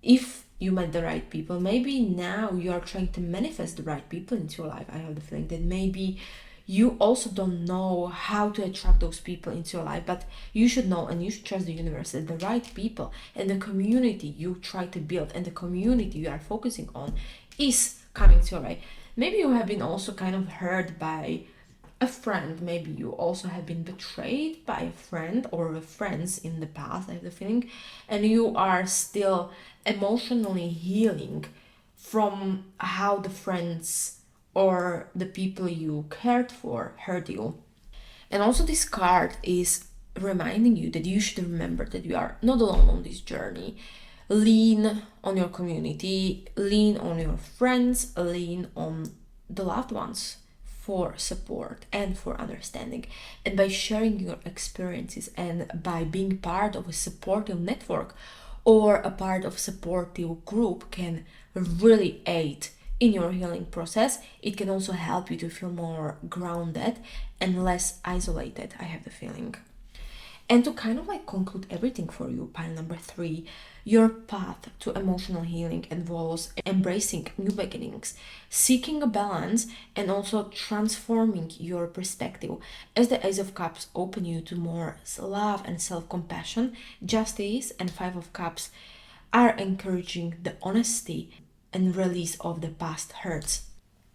if you met the right people. Maybe now you are trying to manifest the right people into your life. I have the feeling that maybe you also don't know how to attract those people into your life, but you should know and you should trust the universe that the right people and the community you try to build and the community you are focusing on is coming to your life. Maybe you have been also kind of hurt by a friend. Maybe you also have been betrayed by a friend or friends in the past, I have the feeling, and you are still emotionally healing from how the friends or the people you cared for hurt you. And also this card is reminding you that you should remember that you are not alone on this journey. Lean on your community, lean on your friends, lean on the loved ones for support and for understanding. And by sharing your experiences and by being part of a supportive network or a part of a supportive group can really aid in your healing process. It can also help you to feel more grounded and less isolated, I have the feeling. And to kind of like conclude everything for you, pile number 3, your path to emotional healing involves embracing new beginnings, seeking a balance, and also transforming your perspective. As the Ace of Cups open you to more love and self-compassion, Justice and Five of Cups are encouraging the honesty and release of the past hurts.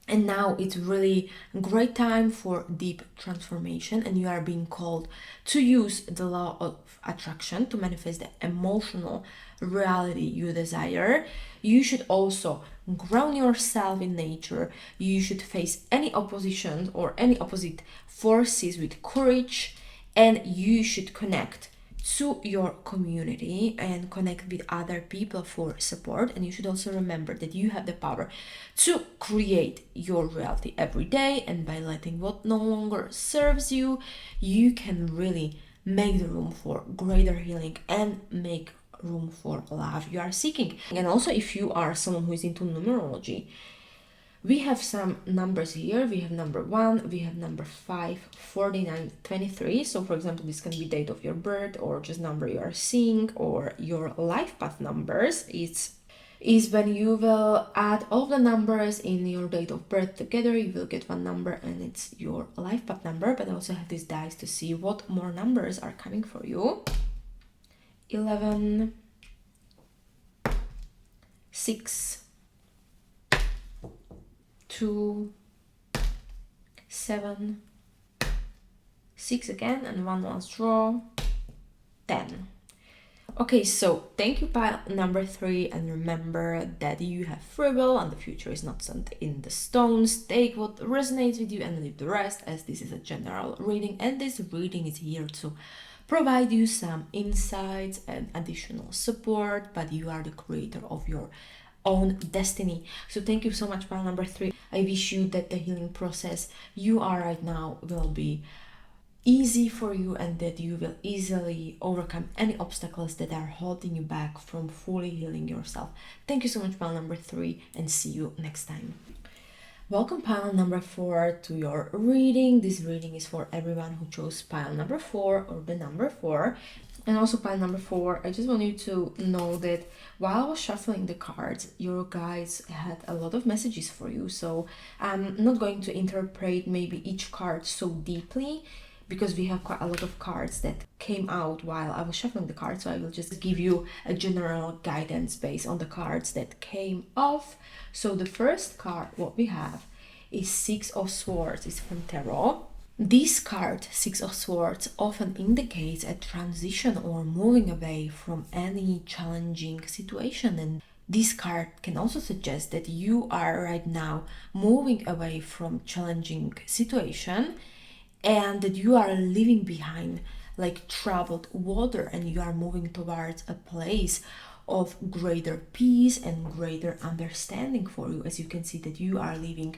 And now it's really a great time for deep transformation, and you are being called to use the law of attraction to manifest the emotional reality you desire. You should also ground yourself in nature. You should face any opposition or any opposite forces with courage, and you should connect to your community and connect with other people for support. And you should also remember that you have the power to create your reality every day, and by letting what no longer serves you, you can really make the room for greater healing and make room for love you are seeking. And also, if you are someone who is into numerology, we have some numbers here. We have number 1, we have number 5, 49, 23. So for example, this can be date of your birth or just number you are seeing, or your life path numbers. Is when you will add all the numbers in your date of birth together, you will get one number, and it's your life path number. But I also have these dice to see what more numbers are coming for you. 11, 6, 2, 7, 6 again, and one last draw, 10. Okay, so thank you, pile number 3, and remember that you have free will and the future is not set in the stones. Take what resonates with you and leave the rest, as this is a general reading, and this reading is here to provide you some insights and additional support, but you are the creator of your own destiny. So thank you so much, pile number 3. I wish you that the healing process you are right now will be easy for you, and that you will easily overcome any obstacles that are holding you back from fully healing yourself. Thank you so much, pile number 3, and see you next time. Welcome, pile number 4, to your reading. This reading is for everyone who chose pile number 4 or the number 4. And also, pile number 4, I just want you to know that while I was shuffling the cards, your guides had a lot of messages for you. So I'm not going to interpret maybe each card so deeply, because we have quite a lot of cards that came out while I was shuffling the cards. So I will just give you a general guidance based on the cards that came off. So the first card, what we have, is 6 of Swords. It's from Tarot. This card, 6 of Swords, often indicates a transition or moving away from any challenging situation. And this card can also suggest that you are right now moving away from challenging situation, and that you are leaving behind like troubled water, and you are moving towards a place of greater peace and greater understanding for you. As you can see, that you are leaving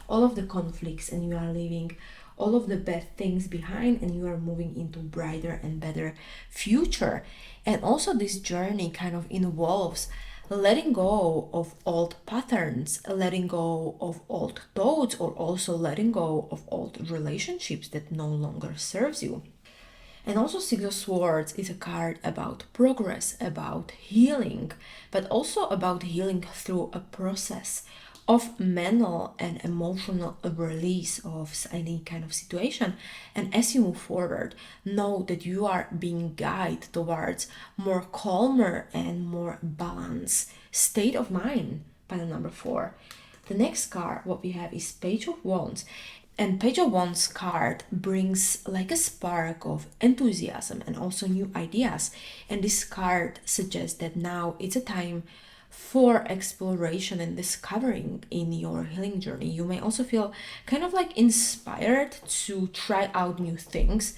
all of the conflicts, and you are leaving all of the bad things behind, and you are moving into brighter and better future. And also, this journey kind of involves letting go of old patterns, letting go of old thoughts, or also letting go of old relationships that no longer serves you. And also, 6 of Swords is a card about progress, about healing, but also about healing through a process of mental and emotional release of any kind of situation. And as you move forward, know that you are being guided towards more calmer and more balanced state of mind. Pile number 4. The next card, what we have, is Page of Wands. And Page of Wands card brings like a spark of enthusiasm and also new ideas. And this card suggests that now it's a time for exploration and discovering in your healing journey. You may also feel kind of like inspired to try out new things,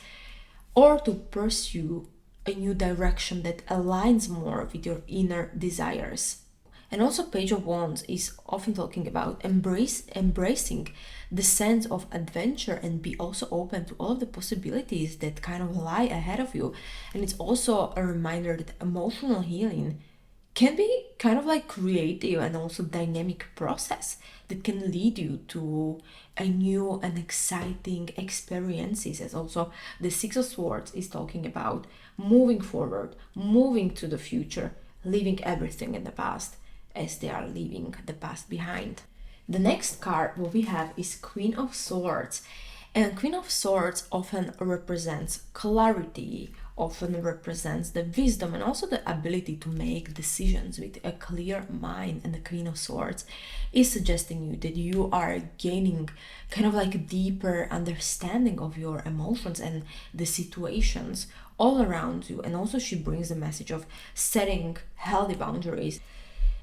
or to pursue a new direction that aligns more with your inner desires. And also, Page of Wands is often talking about embracing the sense of adventure, and be also open to all of the possibilities that kind of lie ahead of you. And it's also a reminder that emotional healing can be kind of like creative and also dynamic process that can lead you to a new and exciting experiences. As also the Six of Swords is talking about moving forward, moving to the future, leaving everything in the past as they are leaving the past behind. The next card what we have is Queen of Swords. And Queen of Swords often represents clarity, often represents the wisdom and also the ability to make decisions with a clear mind. And the Queen of Swords is suggesting you that you are gaining kind of like a deeper understanding of your emotions and the situations all around you. And also she brings the message of setting healthy boundaries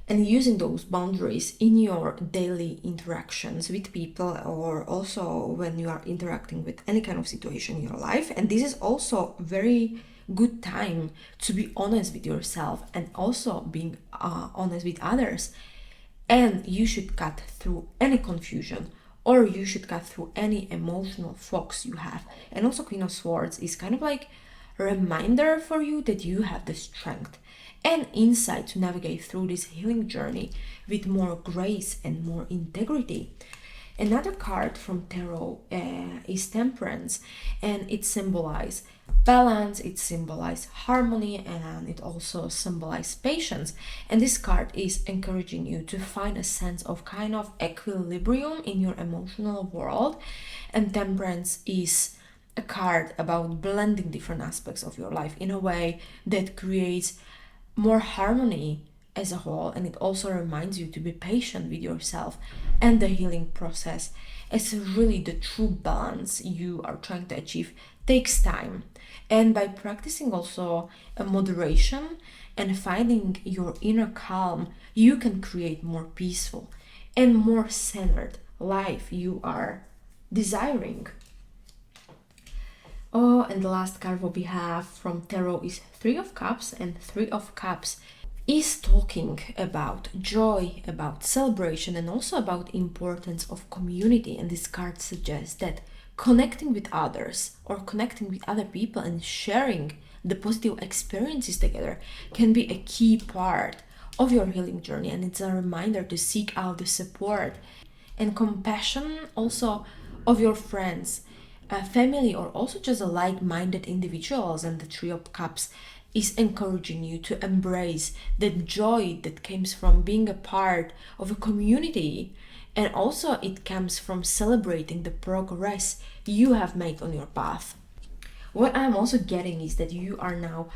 and using those boundaries in your daily interactions with people, or also when you are interacting with any kind of situation in your life. And this is also very good time to be honest with yourself and also being honest with others. And you should cut through any confusion, or you should cut through any emotional fogs you have. And also Queen of Swords is kind of like a reminder for you that you have the strength and insight to navigate through this healing journey with more grace and more integrity. Another card from tarot is Temperance, and it symbolizes balance, it symbolizes harmony, and it also symbolizes patience. And this card is encouraging you to find a sense of kind of equilibrium in your emotional world. And Temperance is a card about blending different aspects of your life in a way that creates more harmony as a whole. And it also reminds you to be patient with yourself and the healing process, as really the true balance you are trying to achieve takes time. And by practicing also a moderation and finding your inner calm, you can create more peaceful and more centered life you are desiring. Oh, and the last card what we have from tarot is Three of Cups, and Three of Cups is talking about joy, about celebration, and also about importance of community. And this card suggests that connecting with others or connecting with other people and sharing the positive experiences together can be a key part of your healing journey. And it's a reminder to seek out the support and compassion also of your friends, family, or also just a like-minded individuals. And the Three of Cups is encouraging you to embrace the joy that comes from being a part of a community, and also it comes from celebrating the progress you have made on your path. What I'm also getting is that you are now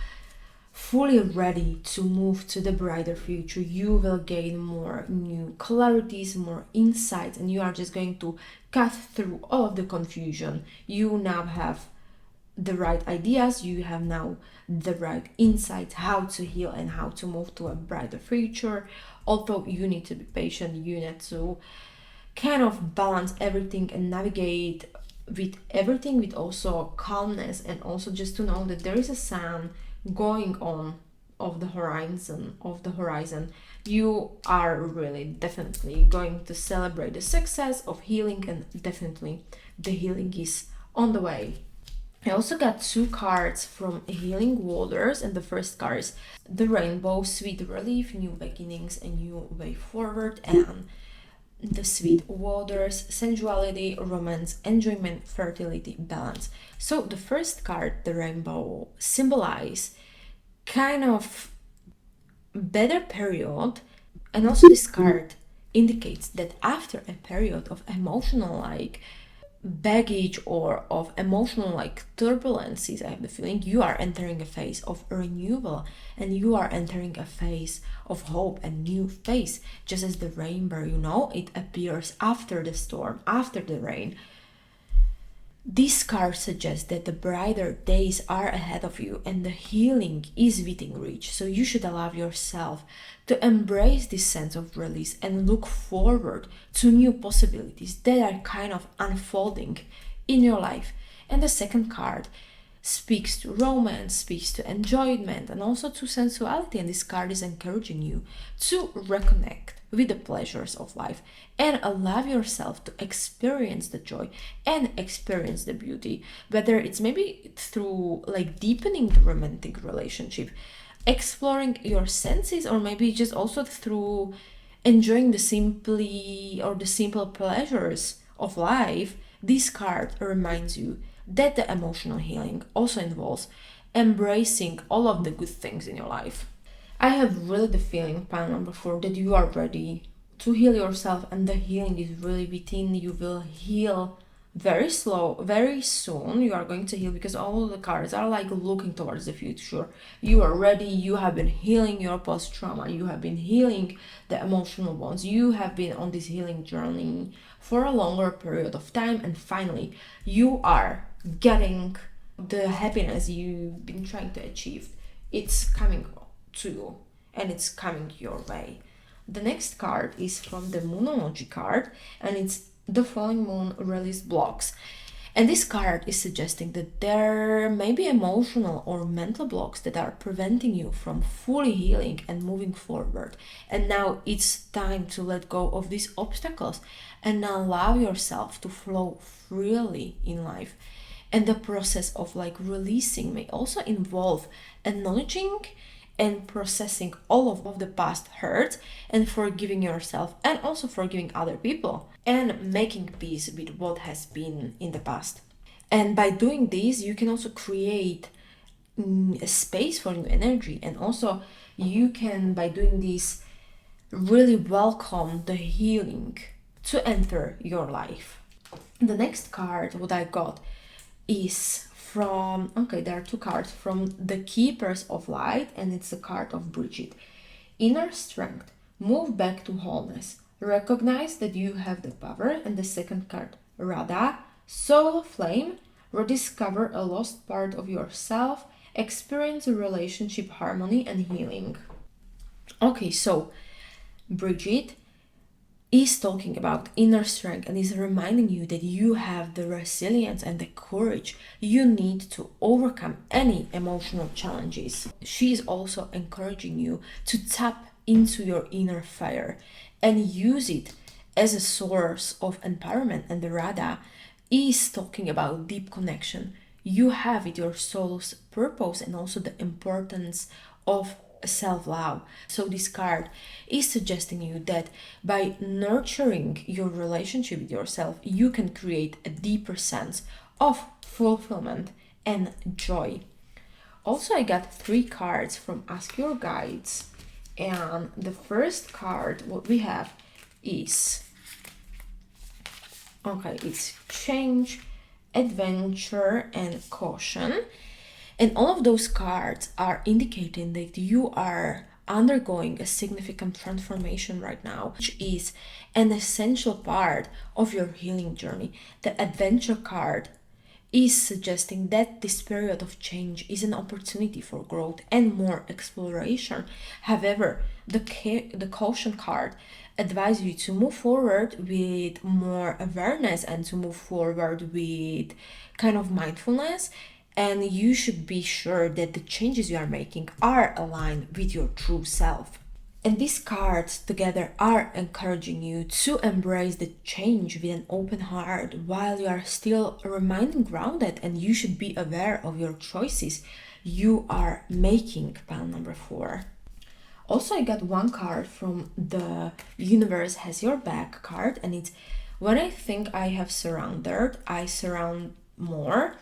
fully ready to move to the brighter future. You will gain more new clarities, more insights, and you are just going to cut through all of the confusion. You now have the right ideas, you have now the right insights how to heal and how to move to a brighter future. Although you need to be patient, you need to kind of balance everything and navigate with everything with also calmness, and also just to know that there is a sun going on of the horizon. You are really definitely going to celebrate the success of healing, and definitely the healing is on the way. I also got two cards from Healing Waters, and the first card is the Rainbow, Sweet Relief, New Beginnings, a New Way Forward, and the Sweet Waters, Sensuality, Romance, Enjoyment, Fertility, Balance. So the first card, the Rainbow, symbolize kind of better period, and also this card indicates that after a period of emotional like baggage or of emotional like turbulences, I have the feeling you are entering a phase of renewal, and you are entering a phase of hope and new phase. Just as the rainbow, it appears after the storm, after the rain. This card suggests that the brighter days are ahead of you and the healing is within reach. So you should allow yourself to embrace this sense of release and look forward to new possibilities that are kind of unfolding in your life. And the second card speaks to romance, speaks to enjoyment, and also to sensuality. And this card is encouraging you to reconnect with the pleasures of life and allow yourself to experience the joy and experience the beauty, whether it's maybe through like deepening the romantic relationship, exploring your senses, or maybe just also through enjoying the simple pleasures of life, this card reminds you that the emotional healing also involves embracing all of the good things in your life. I have really the feeling, pile number 4, that you are ready to heal yourself, and the healing is really within. You will heal very slow, very soon. You are going to heal because all of the cards are like looking towards the future. You are ready. You have been healing your post-trauma. You have been healing the emotional wounds. You have been on this healing journey for a longer period of time, and finally you are getting the happiness you've been trying to achieve. It's coming to you, and it's coming your way. The next card is from the Moonology card, and it's the falling moon release blocks. And this card is suggesting that there may be emotional or mental blocks that are preventing you from fully healing and moving forward. And now it's time to let go of these obstacles and allow yourself to flow freely in life. And the process of like releasing may also involve acknowledging and processing all of the past hurts, and forgiving yourself and also forgiving other people, and making peace with what has been in the past. And by doing this, you can also create a space for new energy, and also you can, by doing this, really welcome the healing to enter your life. The next card what I got is from, there are 2 cards from the Keepers of Light, and it's a card of Bridget. Inner strength, move back to wholeness, recognize that you have the power. And the second card, Røde, soul flame, rediscover a lost part of yourself, experience a relationship harmony and healing. Okay, so Bridget is talking about inner strength and is reminding you that you have the resilience and the courage you need to overcome any emotional challenges. She is also encouraging you to tap into your inner fire and use it as a source of empowerment. And the Røde is talking about deep connection you have with your soul's purpose, and also the importance of self-love. So this card is suggesting you that by nurturing your relationship with yourself, you can create a deeper sense of fulfillment and joy. Also, I got 3 cards from Ask Your Guides, and the first card what we have is it's change, adventure and caution. And all of those cards are indicating that you are undergoing a significant transformation right now, which is an essential part of your healing journey. The adventure card is suggesting that this period of change is an opportunity for growth and more exploration. However, the caution card advises you to move forward with more awareness and to move forward with kind of mindfulness. And you should be sure that the changes you are making are aligned with your true self. And these cards together are encouraging you to embrace the change with an open heart while you are still remaining grounded, and you should be aware of your choices you are making, pile number 4. Also, I got 1 card from the Universe Has Your Back card, and it's when I think I have surrendered, I surround more.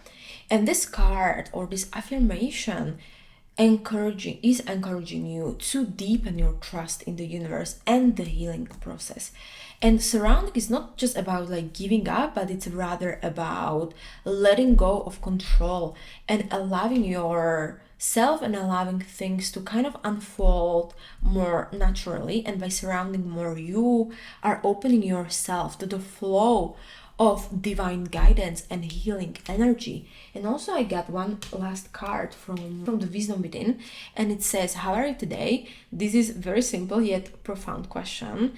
And this card or this affirmation is encouraging you to deepen your trust in the universe and the healing process. And surrounding is not just about like giving up, but it's rather about letting go of control and allowing yourself and allowing things to kind of unfold more naturally. And by surrounding more, you are opening yourself to the flow of divine guidance and healing energy. And also I got 1 last card from the Wisdom Within, and it says, how are you today? This is very simple yet profound question,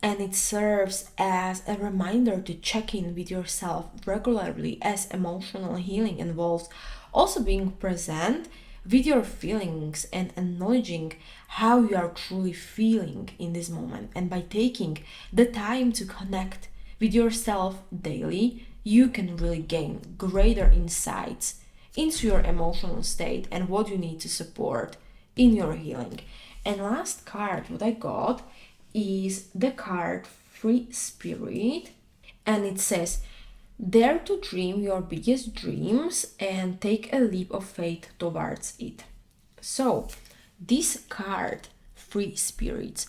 and it serves as a reminder to check in with yourself regularly, as emotional healing involves also being present with your feelings and acknowledging how you are truly feeling in this moment. And by taking the time to connect with yourself daily, you can really gain greater insights into your emotional state and what you need to support in your healing. And last card what I got is the card Free Spirit, and it says, dare to dream your biggest dreams and take a leap of faith towards it. So this card, Free Spirits,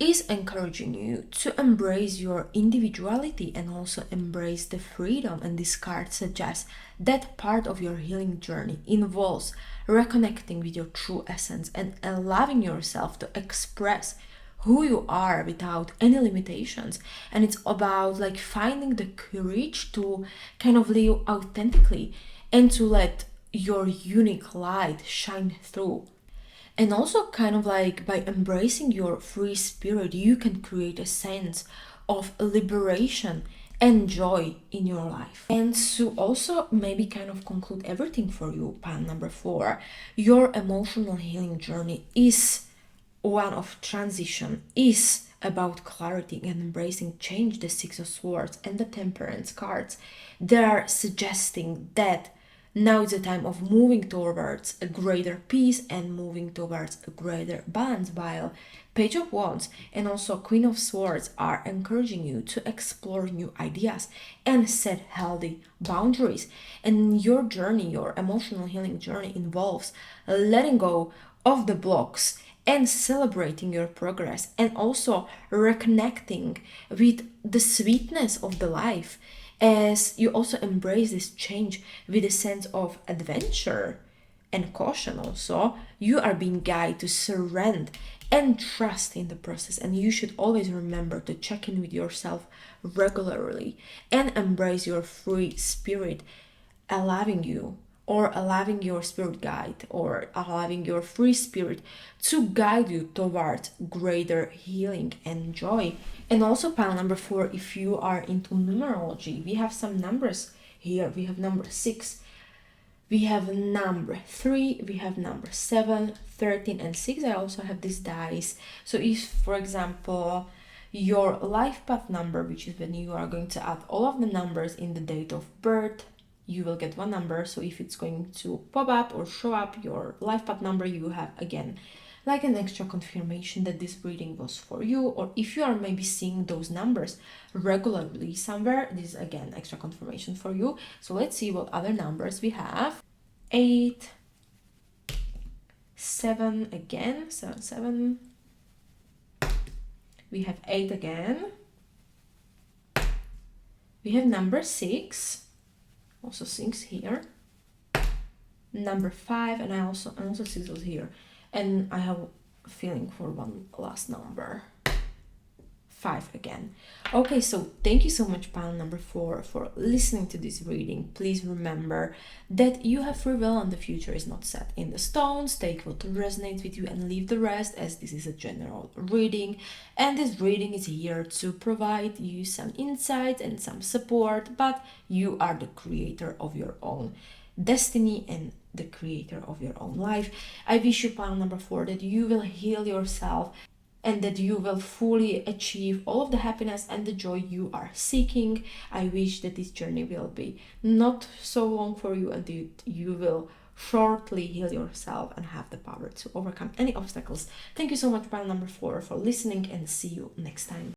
is encouraging you to embrace your individuality and also embrace the freedom. And this card suggests that part of your healing journey involves reconnecting with your true essence and allowing yourself to express who you are without any limitations. And it's about like finding the courage to kind of live authentically and to let your unique light shine through. And also kind of like by embracing your free spirit, you can create a sense of liberation and joy in your life. And to also maybe kind of conclude everything for you, pile number 4, your emotional healing journey is one of transition, is about clarity and embracing change. The 6 of Swords and the Temperance cards, they are suggesting that now is the time of moving towards a greater peace and moving towards a greater balance, while Page of Wands and also Queen of Swords are encouraging you to explore new ideas and set healthy boundaries. And your journey, your emotional healing journey, involves letting go of the blocks and celebrating your progress, and also reconnecting with the sweetness of the life as you also embrace this change with a sense of adventure and caution. Also, you are being guided to surrender and trust in the process, and you should always remember to check in with yourself regularly and embrace your free spirit, allowing your spirit guide, or allowing your free spirit to guide you towards greater healing and joy. And also pile number 4, if you are into numerology, we have some numbers here. We have number 6, we have number 3, we have number 7, 13 and 6. I also have these dice. So if, for example, your life path number, which is when you are going to add all of the numbers in the date of birth, you will get one number. So if it's going to pop up or show up your life path number, you have again like an extra confirmation that this reading was for you. Or if you are maybe seeing those numbers regularly somewhere, this is again extra confirmation for you. So let's see what other numbers we have. 8, 7 again, 7, 7. We have 8 again. We have number 6. Also 6 here, number 5, and I also 6 was here, and I have a feeling for one last number, 5 again. Okay, so thank you so much, pile number 4, for listening to this reading. Please remember that you have free will and the future is not set in the stones. Take what resonates with you and leave the rest, as this is a general reading, and this reading is here to provide you some insight and some support, but you are the creator of your own destiny and the creator of your own life. I wish you, pile number 4, that you will heal yourself and that you will fully achieve all of the happiness and the joy you are seeking. I wish that this journey will be not so long for you, and that you will shortly heal yourself and have the power to overcome any obstacles. Thank you so much, pile number 4, for listening, and see you next time.